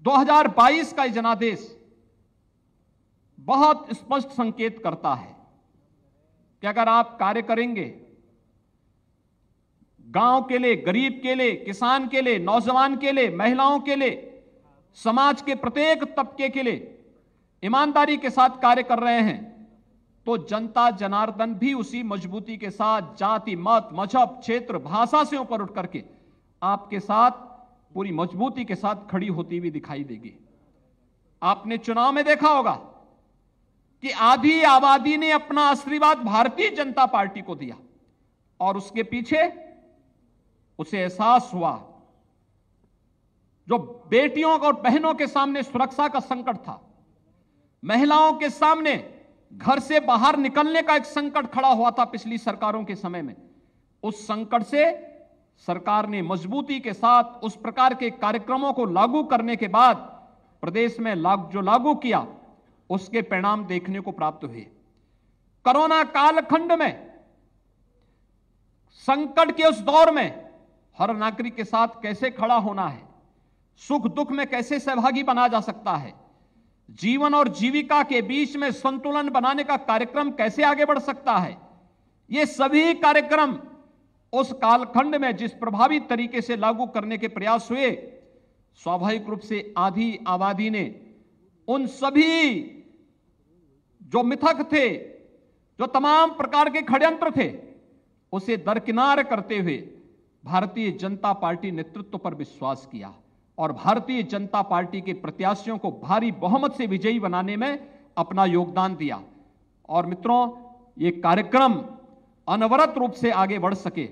2022 का जनादेश बहुत स्पष्ट संकेत करता है कि अगर आप कार्य करेंगे गांव के लिए, गरीब के लिए, किसान के लिए, नौजवान के लिए, महिलाओं के लिए, समाज के प्रत्येक तबके के लिए ईमानदारी के साथ कार्य कर रहे हैं, तो जनता जनार्दन भी उसी मजबूती के साथ जाति, मत, मजहब, क्षेत्र, भाषा से ऊपर उठ करके आपके साथ पूरी मजबूती के साथ खड़ी होती हुई दिखाई देगी। आपने चुनाव में देखा होगा कि आधी आबादी ने अपना आशीर्वाद भारतीय जनता पार्टी को दिया और उसके पीछे उसे एहसास हुआ जो बेटियों और बहनों के सामने सुरक्षा का संकट था, महिलाओं के सामने घर से बाहर निकलने का एक संकट खड़ा हुआ था पिछली सरकारों के समय में, उस संकट से सरकार ने मजबूती के साथ उस प्रकार के कार्यक्रमों को लागू करने के बाद प्रदेश में जो लागू किया उसके परिणाम देखने को प्राप्त हुए। कोरोना कालखंड में, संकट के उस दौर में हर नागरिक के साथ कैसे खड़ा होना है, सुख दुख में कैसे सहभागी बना जा सकता है, जीवन और जीविका के बीच में संतुलन बनाने का कार्यक्रम कैसे आगे बढ़ सकता है, ये सभी कार्यक्रम उस कालखंड में जिस प्रभावी तरीके से लागू करने के प्रयास हुए, स्वाभाविक रूप से आधी आबादी ने उन सभी जो मिथक थे, जो तमाम प्रकार के षड्यंत्र थे, उसे दरकिनार करते हुए भारतीय जनता पार्टी नेतृत्व पर विश्वास किया और भारतीय जनता पार्टी के प्रत्याशियों को भारी बहुमत से विजयी बनाने में अपना योगदान दिया। और मित्रों, ये कार्यक्रम अनवरत रूप से आगे बढ़ सके,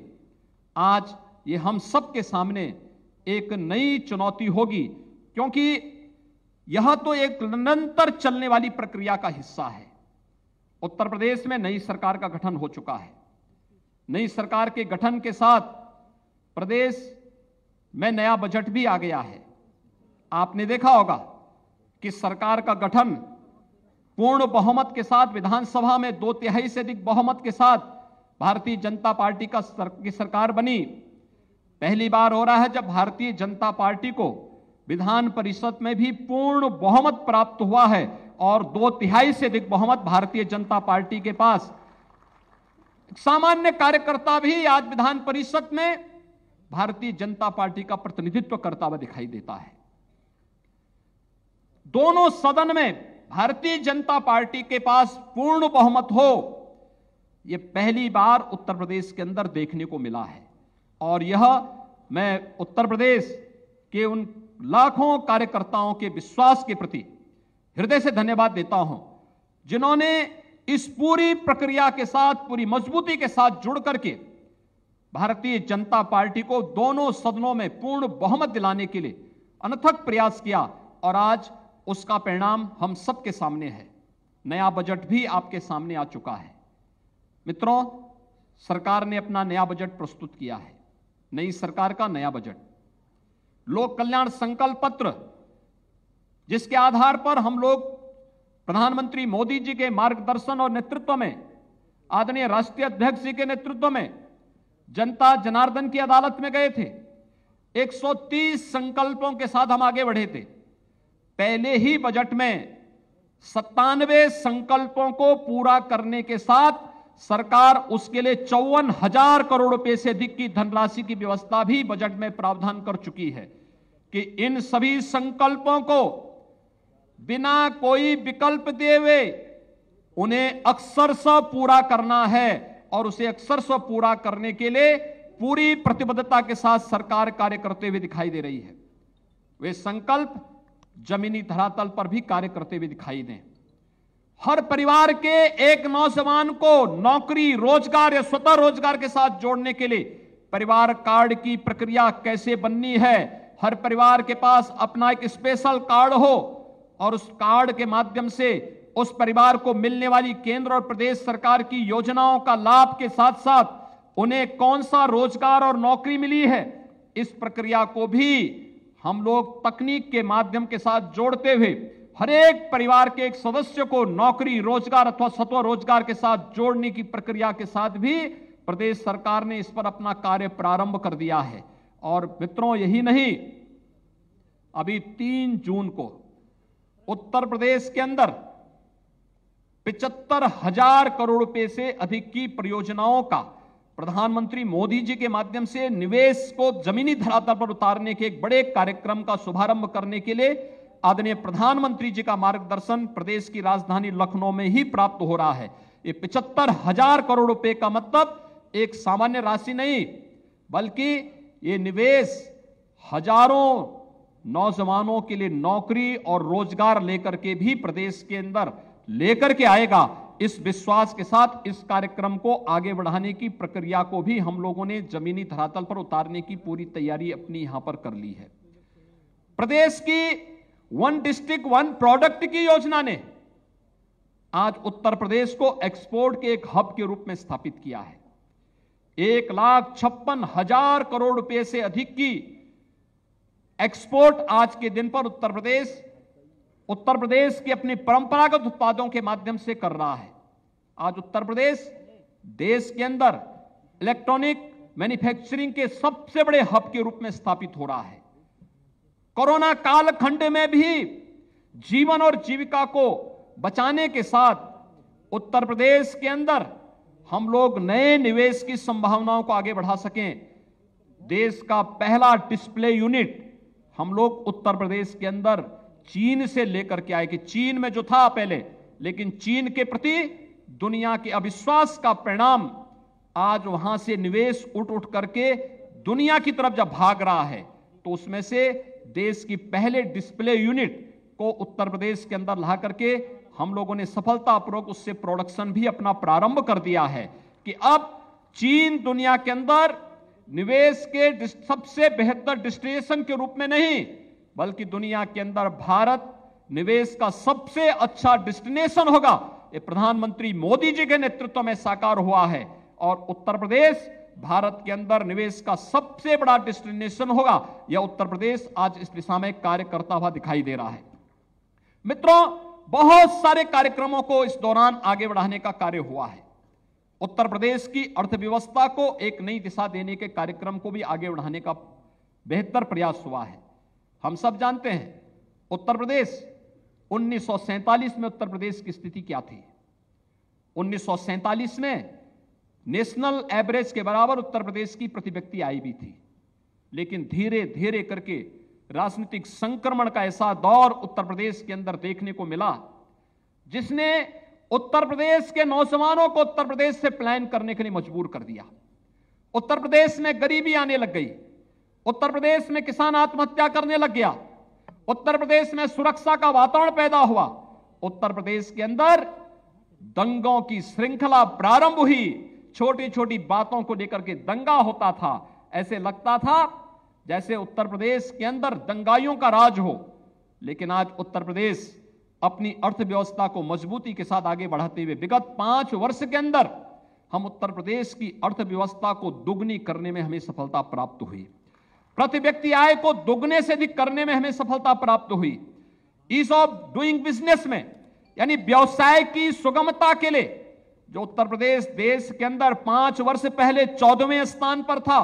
आज ये हम सब के सामने एक नई चुनौती होगी, क्योंकि यह तो एक निरंतर चलने वाली प्रक्रिया का हिस्सा है। उत्तर प्रदेश में नई सरकार का गठन हो चुका है। नई सरकार के गठन के साथ प्रदेश में नया बजट भी आ गया है। आपने देखा होगा कि सरकार का गठन पूर्ण बहुमत के साथ विधानसभा में 2/3 से अधिक बहुमत के साथ भारतीय जनता पार्टी की सरकार बनी। पहली बार हो रहा है जब भारतीय जनता पार्टी को विधान परिषद में भी पूर्ण बहुमत प्राप्त हुआ है और 2/3 से अधिक बहुमत भारतीय जनता पार्टी के पास। सामान्य कार्यकर्ता भी आज विधान परिषद में भारतीय जनता पार्टी का प्रतिनिधित्व करता हुआ दिखाई देता है। दोनों सदन में भारतीय जनता पार्टी के पास पूर्ण बहुमत हो, यह पहली बार उत्तर प्रदेश के अंदर देखने को मिला है। और यह मैं उत्तर प्रदेश के उन लाखों कार्यकर्ताओं के विश्वास के प्रति हृदय से धन्यवाद देता हूं, जिन्होंने इस पूरी प्रक्रिया के साथ पूरी मजबूती के साथ जुड़ करके भारतीय जनता पार्टी को दोनों सदनों में पूर्ण बहुमत दिलाने के लिए अनथक प्रयास किया और आज उसका परिणाम हम सबके सामने है। नया बजट भी आपके सामने आ चुका है। मित्रों, सरकार ने अपना नया बजट प्रस्तुत किया है। नई सरकार का नया बजट, लोक कल्याण संकल्प पत्र, जिसके आधार पर हम लोग प्रधानमंत्री मोदी जी के मार्गदर्शन और नेतृत्व में, आदरणीय राष्ट्रीय अध्यक्ष जी के नेतृत्व में जनता जनार्दन की अदालत में गए थे। 130 संकल्पों के साथ हम आगे बढ़े थे। पहले ही बजट में 97 संकल्पों को पूरा करने के साथ सरकार उसके लिए 54,000 करोड़ रुपए से अधिक की धनराशि की व्यवस्था भी बजट में प्रावधान कर चुकी है कि इन सभी संकल्पों को बिना कोई विकल्प दिए हुए उन्हें अक्षरशः पूरा करना है और उसे अक्षरशः पूरा करने के लिए पूरी प्रतिबद्धता के साथ सरकार कार्य करते हुए दिखाई दे रही है। वे संकल्प जमीनी धरातल पर भी कार्य करते हुए दिखाई दें। हर परिवार के एक नौजवान को नौकरी, रोजगार या स्वतः रोजगार के साथ जोड़ने के लिए परिवार कार्ड की प्रक्रिया कैसे बननी है, हर परिवार के पास अपना एक स्पेशल कार्ड हो और उस कार्ड के माध्यम से उस परिवार को मिलने वाली केंद्र और प्रदेश सरकार की योजनाओं का लाभ के साथ साथ उन्हें कौन सा रोजगार और नौकरी मिली है, इस प्रक्रिया को भी हम लोग तकनीक के माध्यम के साथ जोड़ते हुए हर एक परिवार के एक सदस्य को नौकरी, रोजगार अथवा स्वतः रोजगार के साथ जोड़ने की प्रक्रिया के साथ भी प्रदेश सरकार ने इस पर अपना कार्य प्रारंभ कर दिया है। और मित्रों, यही नहीं, अभी 3 जून को उत्तर प्रदेश के अंदर 75,000 करोड़ रुपए से अधिक की परियोजनाओं का प्रधानमंत्री मोदी जी के माध्यम से निवेश को जमीनी धरातल पर उतारने के एक बड़े कार्यक्रम का शुभारंभ करने के लिए आदरणीय प्रधानमंत्री जी का मार्गदर्शन प्रदेश की राजधानी लखनऊ में ही प्राप्त हो रहा है। ये 75,000 करोड़ रुपए का मतलब एक सामान्य राशि नहीं, बल्कि ये निवेश हजारों नौजवानों के लिए नौकरी और रोजगार लेकर के भी प्रदेश के अंदर लेकर के आएगा। इस विश्वास के साथ इस कार्यक्रम को आगे बढ़ाने की प्रक्रिया को भी हम लोगों ने जमीनी धरातल पर उतारने की पूरी तैयारी अपनी यहां पर कर ली है। प्रदेश की 1 डिस्ट्रिक्ट 1 प्रोडक्ट की योजना ने आज उत्तर प्रदेश को एक्सपोर्ट के एक हब के रूप में स्थापित किया है। 1,56,000 करोड़ रुपए से अधिक की एक्सपोर्ट आज के दिन पर उत्तर प्रदेश के अपने परंपरागत उत्पादों के माध्यम से कर रहा है। आज उत्तर प्रदेश देश के अंदर इलेक्ट्रॉनिक मैन्युफैक्चरिंग के सबसे बड़े हब के रूप में स्थापित हो रहा है। कोरोना कालखंड में भी जीवन और जीविका को बचाने के साथ उत्तर प्रदेश के अंदर हम लोग नए निवेश की संभावनाओं को आगे बढ़ा सकें। देश का पहला डिस्प्ले यूनिट हम लोग उत्तर प्रदेश के अंदर चीन से लेकर के आए कि चीन में जो था पहले, लेकिन चीन के प्रति दुनिया के अविश्वास का परिणाम आज वहां से निवेश उठ करके दुनिया की तरफ जब भाग रहा है, तो उसमें से देश की पहले डिस्प्ले यूनिट को उत्तर प्रदेश के अंदर ला करके हम लोगों ने सफलतापूर्वक उससे प्रोडक्शन भी अपना प्रारंभ कर दिया है कि अब चीन दुनिया के अंदर निवेश के सबसे बेहतर डेस्टिनेशन के रूप में नहीं, बल्कि दुनिया के अंदर भारत निवेश का सबसे अच्छा डेस्टिनेशन होगा। ये प्रधानमंत्री मोदी जी के नेतृत्व में साकार हुआ है और उत्तर प्रदेश भारत के अंदर निवेश का सबसे बड़ा डेस्टिनेशन होगा। यह उत्तर प्रदेश आज इस दिशा में कार्य करता हुआ दिखाई दे रहा है। मित्रों, बहुत सारे कार्यक्रमों को इस दौरान आगे बढ़ाने का कार्य हुआ है। उत्तर प्रदेश की अर्थव्यवस्था को एक नई दिशा देने के कार्यक्रम को भी आगे बढ़ाने का बेहतर प्रयास हुआ है। हम सब जानते हैं उत्तर प्रदेश 1947 में उत्तर प्रदेश की स्थिति क्या थी। 1947 में नेशनल एवरेज के बराबर उत्तर प्रदेश की प्रति व्यक्ति आय भी थी, लेकिन धीरे धीरे करके राजनीतिक संक्रमण का ऐसा दौर उत्तर प्रदेश के अंदर देखने को मिला, जिसने उत्तर प्रदेश के नौजवानों को उत्तर प्रदेश से पलायन करने के लिए मजबूर कर दिया। उत्तर प्रदेश में गरीबी आने लग गई, उत्तर प्रदेश में किसान आत्महत्या करने लग गया, उत्तर प्रदेश में सुरक्षा का वातावरण पैदा हुआ, उत्तर प्रदेश के अंदर दंगों की श्रृंखला प्रारंभ हुई। छोटी छोटी बातों को लेकर के दंगा होता था, ऐसे लगता था जैसे उत्तर प्रदेश के अंदर दंगाइयों का राज हो। लेकिन आज उत्तर प्रदेश अपनी अर्थव्यवस्था को मजबूती के साथ आगे बढ़ाते हुए विगत 5 वर्ष के अंदर हम उत्तर प्रदेश की अर्थव्यवस्था को दुगनी करने में हमें सफलता प्राप्त हुई। प्रति व्यक्ति आय को दुगने से अधिक करने में हमें सफलता प्राप्त हुई। ईज ऑफ डूइंग बिजनेस में, यानी व्यवसाय की सुगमता के लिए, जो उत्तर प्रदेश देश के अंदर 5 वर्ष पहले 14वें स्थान पर था,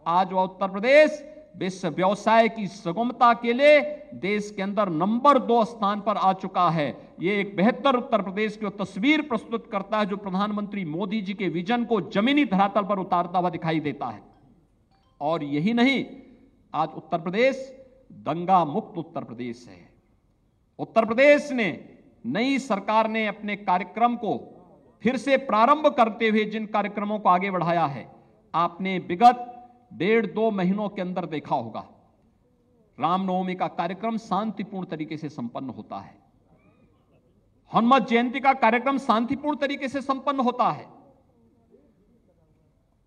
आज वह उत्तर प्रदेश विश्व व्यवसाय की सुगमता के लिए देश के अंदर नंबर 2 स्थान पर आ चुका है। यह एक बेहतर उत्तर प्रदेश की तस्वीर प्रस्तुत करता है, जो प्रधानमंत्री मोदी जी के विजन को जमीनी धरातल पर उतारता हुआ दिखाई देता है। और यही नहीं, आज उत्तर प्रदेश दंगा मुक्त उत्तर प्रदेश है। उत्तर प्रदेश ने, नई सरकार ने अपने कार्यक्रम को फिर से प्रारंभ करते हुए जिन कार्यक्रमों को आगे बढ़ाया है, आपने विगत 1.5-2 महीनों के अंदर देखा होगा। रामनवमी का कार्यक्रम शांतिपूर्ण तरीके से संपन्न होता है, हनुमत जयंती का कार्यक्रम शांतिपूर्ण तरीके से संपन्न होता है।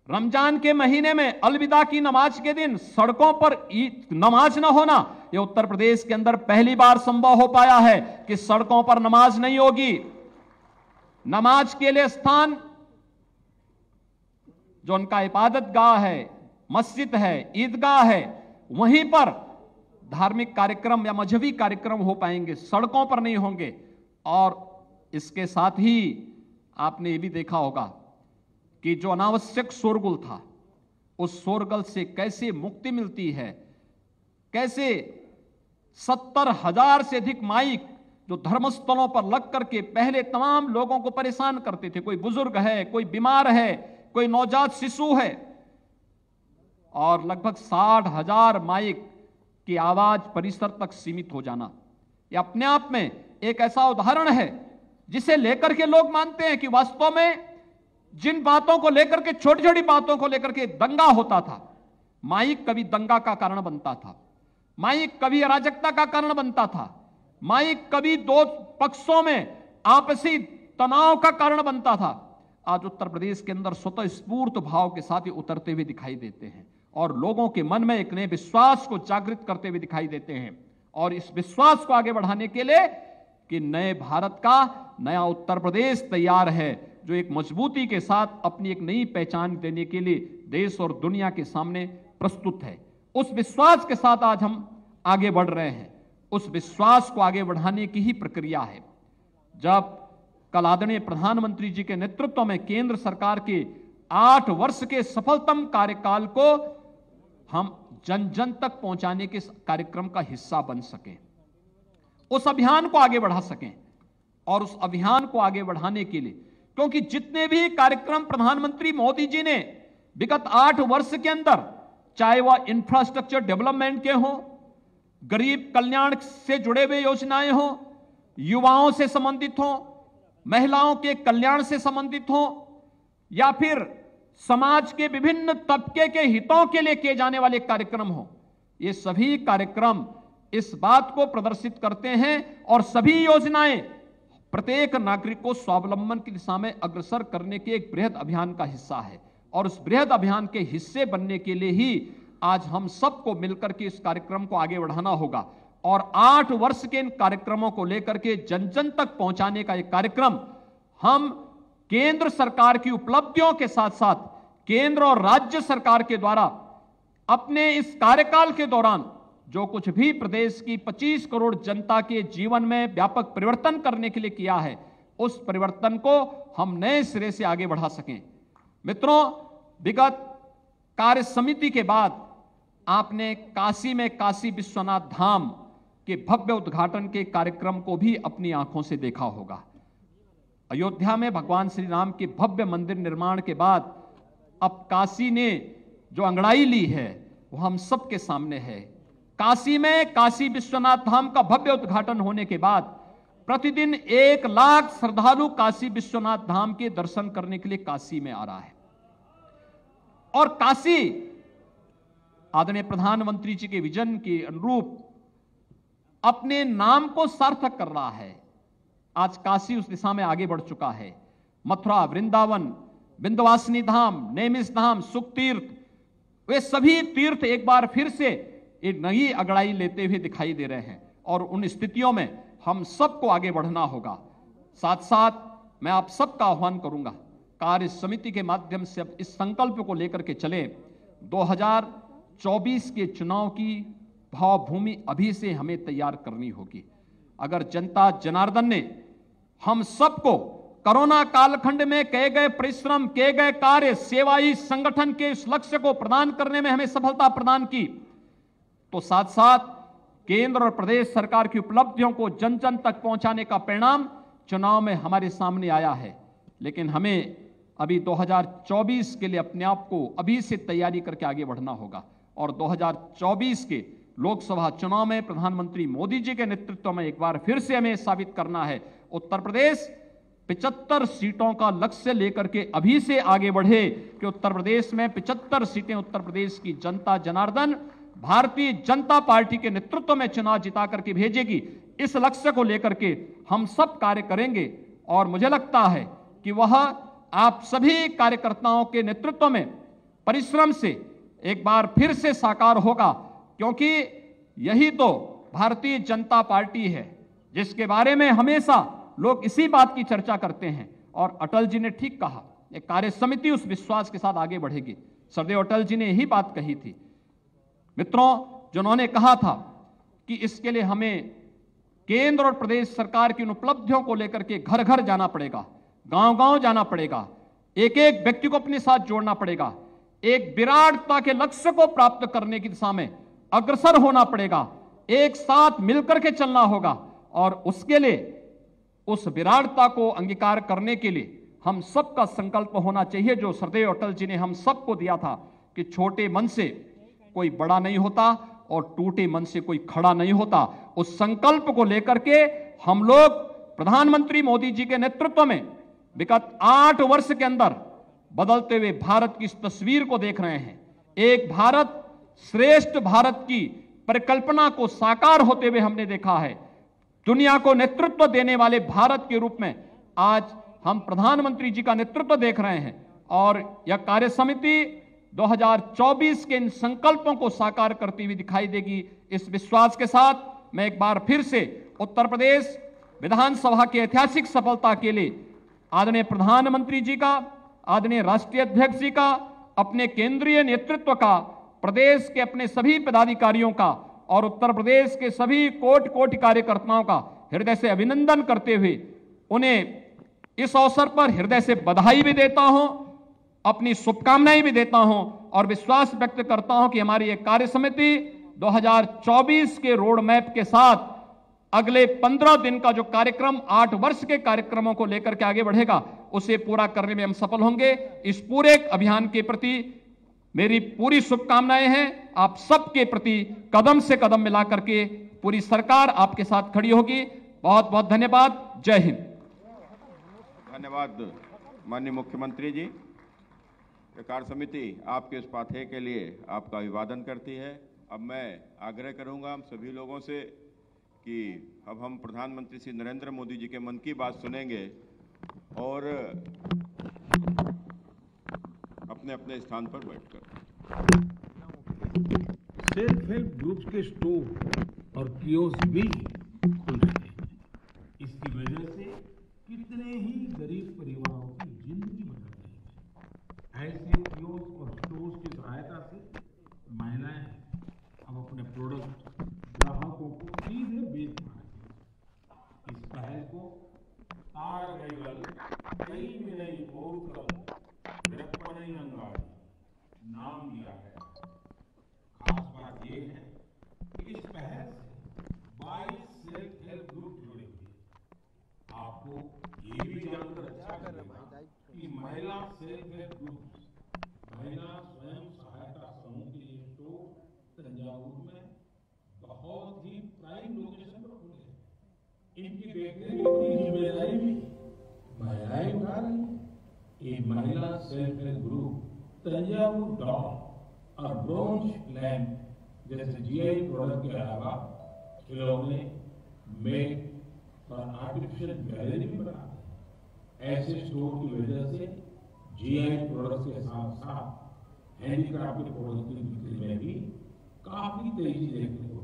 रमजान के महीने में अलविदा की नमाज के दिन सड़कों पर नमाज न होना, यह उत्तर प्रदेश के अंदर पहली बार संभव हो पाया है कि सड़कों पर नमाज नहीं होगी। नमाज के लिए स्थान जो उनका इबादत गाह है, मस्जिद है, ईदगाह है, वहीं पर धार्मिक कार्यक्रम या मजहबी कार्यक्रम हो पाएंगे, सड़कों पर नहीं होंगे। और इसके साथ ही आपने ये भी देखा होगा कि जो अनावश्यक शोरगुल था, उस शोरगुल से कैसे मुक्ति मिलती है, कैसे 70,000 से अधिक माइक जो धर्मस्थलों पर लग करके पहले तमाम लोगों को परेशान करते थे, कोई बुजुर्ग है, कोई बीमार है, कोई नवजात शिशु है, और लगभग 60,000 माइक की आवाज परिसर तक सीमित हो जाना, यह अपने आप में एक ऐसा उदाहरण है जिसे लेकर के लोग मानते हैं कि वास्तव में जिन बातों को लेकर के, छोटी छोटी बातों को लेकर के दंगा होता था, माइक कभी दंगा का कारण बनता था, माइक कभी अराजकता का कारण बनता था, माइक कभी दो पक्षों में आपसी तनाव का कारण बनता था। आज उत्तर प्रदेश के अंदर स्वतः स्फूर्त भाव के साथ ही उतरते हुए दिखाई देते हैं और लोगों के मन में एक नए विश्वास को जागृत करते हुए दिखाई देते हैं। और इस विश्वास को आगे बढ़ाने के लिए कि नए भारत का नया उत्तर प्रदेश तैयार है, जो एक मजबूती के साथ अपनी एक नई पहचान देने के लिए देश और दुनिया के सामने प्रस्तुत है। उस विश्वास के साथ आज हम आगे बढ़ रहे हैं। उस विश्वास को आगे बढ़ाने की ही प्रक्रिया है। जब कल आदरणीय प्रधानमंत्री जी के नेतृत्व में केंद्र सरकार के 8 वर्ष के सफलतम कार्यकाल को हम जन जन तक पहुंचाने के कार्यक्रम का हिस्सा बन सकें, उस अभियान को आगे बढ़ा सकें, और उस अभियान को आगे बढ़ाने के लिए, क्योंकि जितने भी कार्यक्रम प्रधानमंत्री मोदी जी ने विगत 8 वर्ष के अंदर, चाहे वह इंफ्रास्ट्रक्चर डेवलपमेंट के हों, गरीब कल्याण से जुड़े हुए योजनाएं हों, युवाओं से संबंधित हों, महिलाओं के कल्याण से संबंधित हों, या फिर समाज के विभिन्न तबके के हितों के लिए किए जाने वाले कार्यक्रम हों, ये सभी कार्यक्रम इस बात को प्रदर्शित करते हैं और सभी योजनाएं प्रत्येक नागरिक को स्वावलंबन की दिशा में अग्रसर करने के एक बृहद अभियान का हिस्सा है। और उस बृहद अभियान के हिस्से बनने के लिए ही आज हम सबको मिलकर के इस कार्यक्रम को आगे बढ़ाना होगा। और 8 वर्ष के इन कार्यक्रमों को लेकर के जन जन तक पहुंचाने का एक कार्यक्रम हम केंद्र सरकार की उपलब्धियों के साथ साथ केंद्र और राज्य सरकार के द्वारा अपने इस कार्यकाल के दौरान जो कुछ भी प्रदेश की 25 करोड़ जनता के जीवन में व्यापक परिवर्तन करने के लिए किया है, उस परिवर्तन को हम नए सिरे से आगे बढ़ा सकें। मित्रों, विगत कार्य समिति के बाद आपने काशी में काशी विश्वनाथ धाम के भव्य उद्घाटन के कार्यक्रम को भी अपनी आंखों से देखा होगा। अयोध्या में भगवान श्री राम के भव्य मंदिर निर्माण के बाद अब काशी ने जो अंगड़ाई ली है वो हम सबके सामने है। काशी में काशी विश्वनाथ धाम का भव्य उद्घाटन होने के बाद प्रतिदिन 1 लाख श्रद्धालु काशी विश्वनाथ धाम के दर्शन करने के लिए काशी में आ रहा है। और काशी आदरणीय प्रधानमंत्री जी के विजन के अनुरूप अपने नाम को सार्थक कर रहा है। आज काशी उस दिशा में आगे बढ़ चुका है। मथुरा, वृंदावन, विंध्यवासिनी धाम, नेमिष धाम, सुख तीर्थ, वे सभी तीर्थ एक बार फिर से एक नई अगड़ाई लेते हुए दिखाई दे रहे हैं। और उन स्थितियों में हम सबको आगे बढ़ना होगा। साथ साथ मैं आप सबका आह्वान करूंगा, कार्य समिति के माध्यम से अब इस संकल्प को लेकर के चले। 2024 के चुनाव की भावभूमि अभी से हमें तैयार करनी होगी। अगर जनता जनार्दन ने हम सबको कोरोना कालखंड में किए गए परिश्रम, किए गए कार्य, सेवाई संगठन के इस लक्ष्य को प्रदान करने में हमें सफलता प्रदान की, तो साथ साथ केंद्र और प्रदेश सरकार की उपलब्धियों को जन जन तक पहुंचाने का परिणाम चुनाव में हमारे सामने आया है। लेकिन हमें अभी 2024 के लिए अपने आप को अभी से तैयारी करके आगे बढ़ना होगा। और 2024 के लोकसभा चुनाव में प्रधानमंत्री मोदी जी के नेतृत्व में एक बार फिर से हमें साबित करना है, उत्तर प्रदेश 75 सीटों का लक्ष्य लेकर के अभी से आगे बढ़े कि उत्तर प्रदेश में 75 सीटें उत्तर प्रदेश की जनता जनार्दन भारतीय जनता पार्टी के नेतृत्व में चुनाव जिता करके भेजेगी। इस लक्ष्य को लेकर के हम सब कार्य करेंगे और मुझे लगता है कि वह आप सभी कार्यकर्ताओं के नेतृत्व में परिश्रम से एक बार फिर से साकार होगा, क्योंकि यही तो भारतीय जनता पार्टी है जिसके बारे में हमेशा लोग इसी बात की चर्चा करते हैं। और अटल जी ने ठीक कहा, एक कार्य समिति उस विश्वास के साथ आगे बढ़ेगी। सरदेव अटल जी ने यही बात कही थी मित्रों, जिन्होंने कहा था कि इसके लिए हमें केंद्र और प्रदेश सरकार की उन उपलब्धियों को लेकर के घर घर जाना पड़ेगा, गांव गांव जाना पड़ेगा, एक एक व्यक्ति को अपने साथ जोड़ना पड़ेगा, एक विराटता के लक्ष्य को प्राप्त करने की दिशा में अग्रसर होना पड़ेगा, एक साथ मिलकर के चलना होगा। और उसके लिए, उस विराटता को अंगीकार करने के लिए हम सबका संकल्प होना चाहिए, जो सरदेव अटल जी ने हम सबको दिया था कि छोटे मन से कोई बड़ा नहीं होता और टूटे मन से कोई खड़ा नहीं होता। उस संकल्प को लेकर के हम लोग प्रधानमंत्री मोदी जी के नेतृत्व में विगत 8 वर्ष के अंदर बदलते हुए भारत की इस तस्वीर को देख रहे हैं। एक भारत श्रेष्ठ भारत की परिकल्पना को साकार होते हुए हमने देखा है। दुनिया को नेतृत्व देने वाले भारत के रूप में आज हम प्रधानमंत्री जी का नेतृत्व देख रहे हैं। और यह कार्य समिति 2024 के इन संकल्पों को साकार करती हुई दिखाई देगी। इस विश्वास के साथ मैं एक बार फिर से उत्तर प्रदेश विधानसभा की ऐतिहासिक सफलता के लिए आदरणीय प्रधानमंत्री जी का, आदरणीय राष्ट्रीय अध्यक्ष जी का, अपने केंद्रीय नेतृत्व का, प्रदेश के अपने सभी पदाधिकारियों का और उत्तर प्रदेश के सभी कोटि कार्यकर्ताओं का हृदय से अभिनंदन करते हुए उन्हें इस अवसर पर हृदय से बधाई भी देता हूं, अपनी शुभकामनाएं भी देता हूं और विश्वास व्यक्त करता हूं कि हमारी ये कार्य समिति 2024 के रोड मैप के साथ अगले 15 दिन का जो कार्यक्रम 8 वर्ष के कार्यक्रमों को लेकर के आगे बढ़ेगा, उसे पूरा करने में हम सफल होंगे। इस पूरे अभियान के प्रति मेरी पूरी शुभकामनाएं हैं। आप सबके प्रति कदम से कदम मिला करके पूरी सरकार आपके साथ खड़ी होगी। बहुत बहुत धन्यवाद। जय हिंद। धन्यवाद माननीय मुख्यमंत्री जी। ये कार्य समिति आपके इस पाथे के लिए आपका अभिवादन करती है। अब मैं आग्रह करूंगा हम सभी लोगों से कि अब हम प्रधानमंत्री श्री नरेंद्र मोदी जी के मन की बात सुनेंगे और अपने अपने स्थान पर बैठकर। सेल्फ हेल्प ग्रुप्स के स्टोर और कियोस्क भी खुल रहे हैं। इसकी वजह से कितने ही गरीब परिवारों की जिंदगी बदल रही है। ऐसे कियोस्क और स्टोर्स की सहायता से महिलाएं अब अपने प्रोडक्ट ग्राहकों को सीधे बेच पा रही हैं। इस पहल को नाम दिया है। खास बात यह है कि इस पहल से 22 सेल्फ हेल्प ग्रुप जुड़े हुए। आपको ये भी जानकर अच्छा लगेगा कि महिला सेल्फ हेल्प ग्रुप, महिला स्वयं सहायता समूह के ये स्टोर तंजावुर में बहुत ही प्राइम लोकेशन पर खुले हैं। इनकी देखरेख की जिम्मेदारी भी महिलाएं उठा रही हैं। ये महिला self help group Thanjavur dog और ब्रोंज लैंप जैसे जीआई प्रोडक्ट के अलावा खिलौने, मेट और आर्टिफिशियल गैलरी भी बनाते हैं। ऐसे स्टोर की वजह से जीआई प्रोडक्ट के साथ साथ हैंडीक्राफ्ट के प्रोडक्ट की बिक्री में भी काफी तेजी देखने को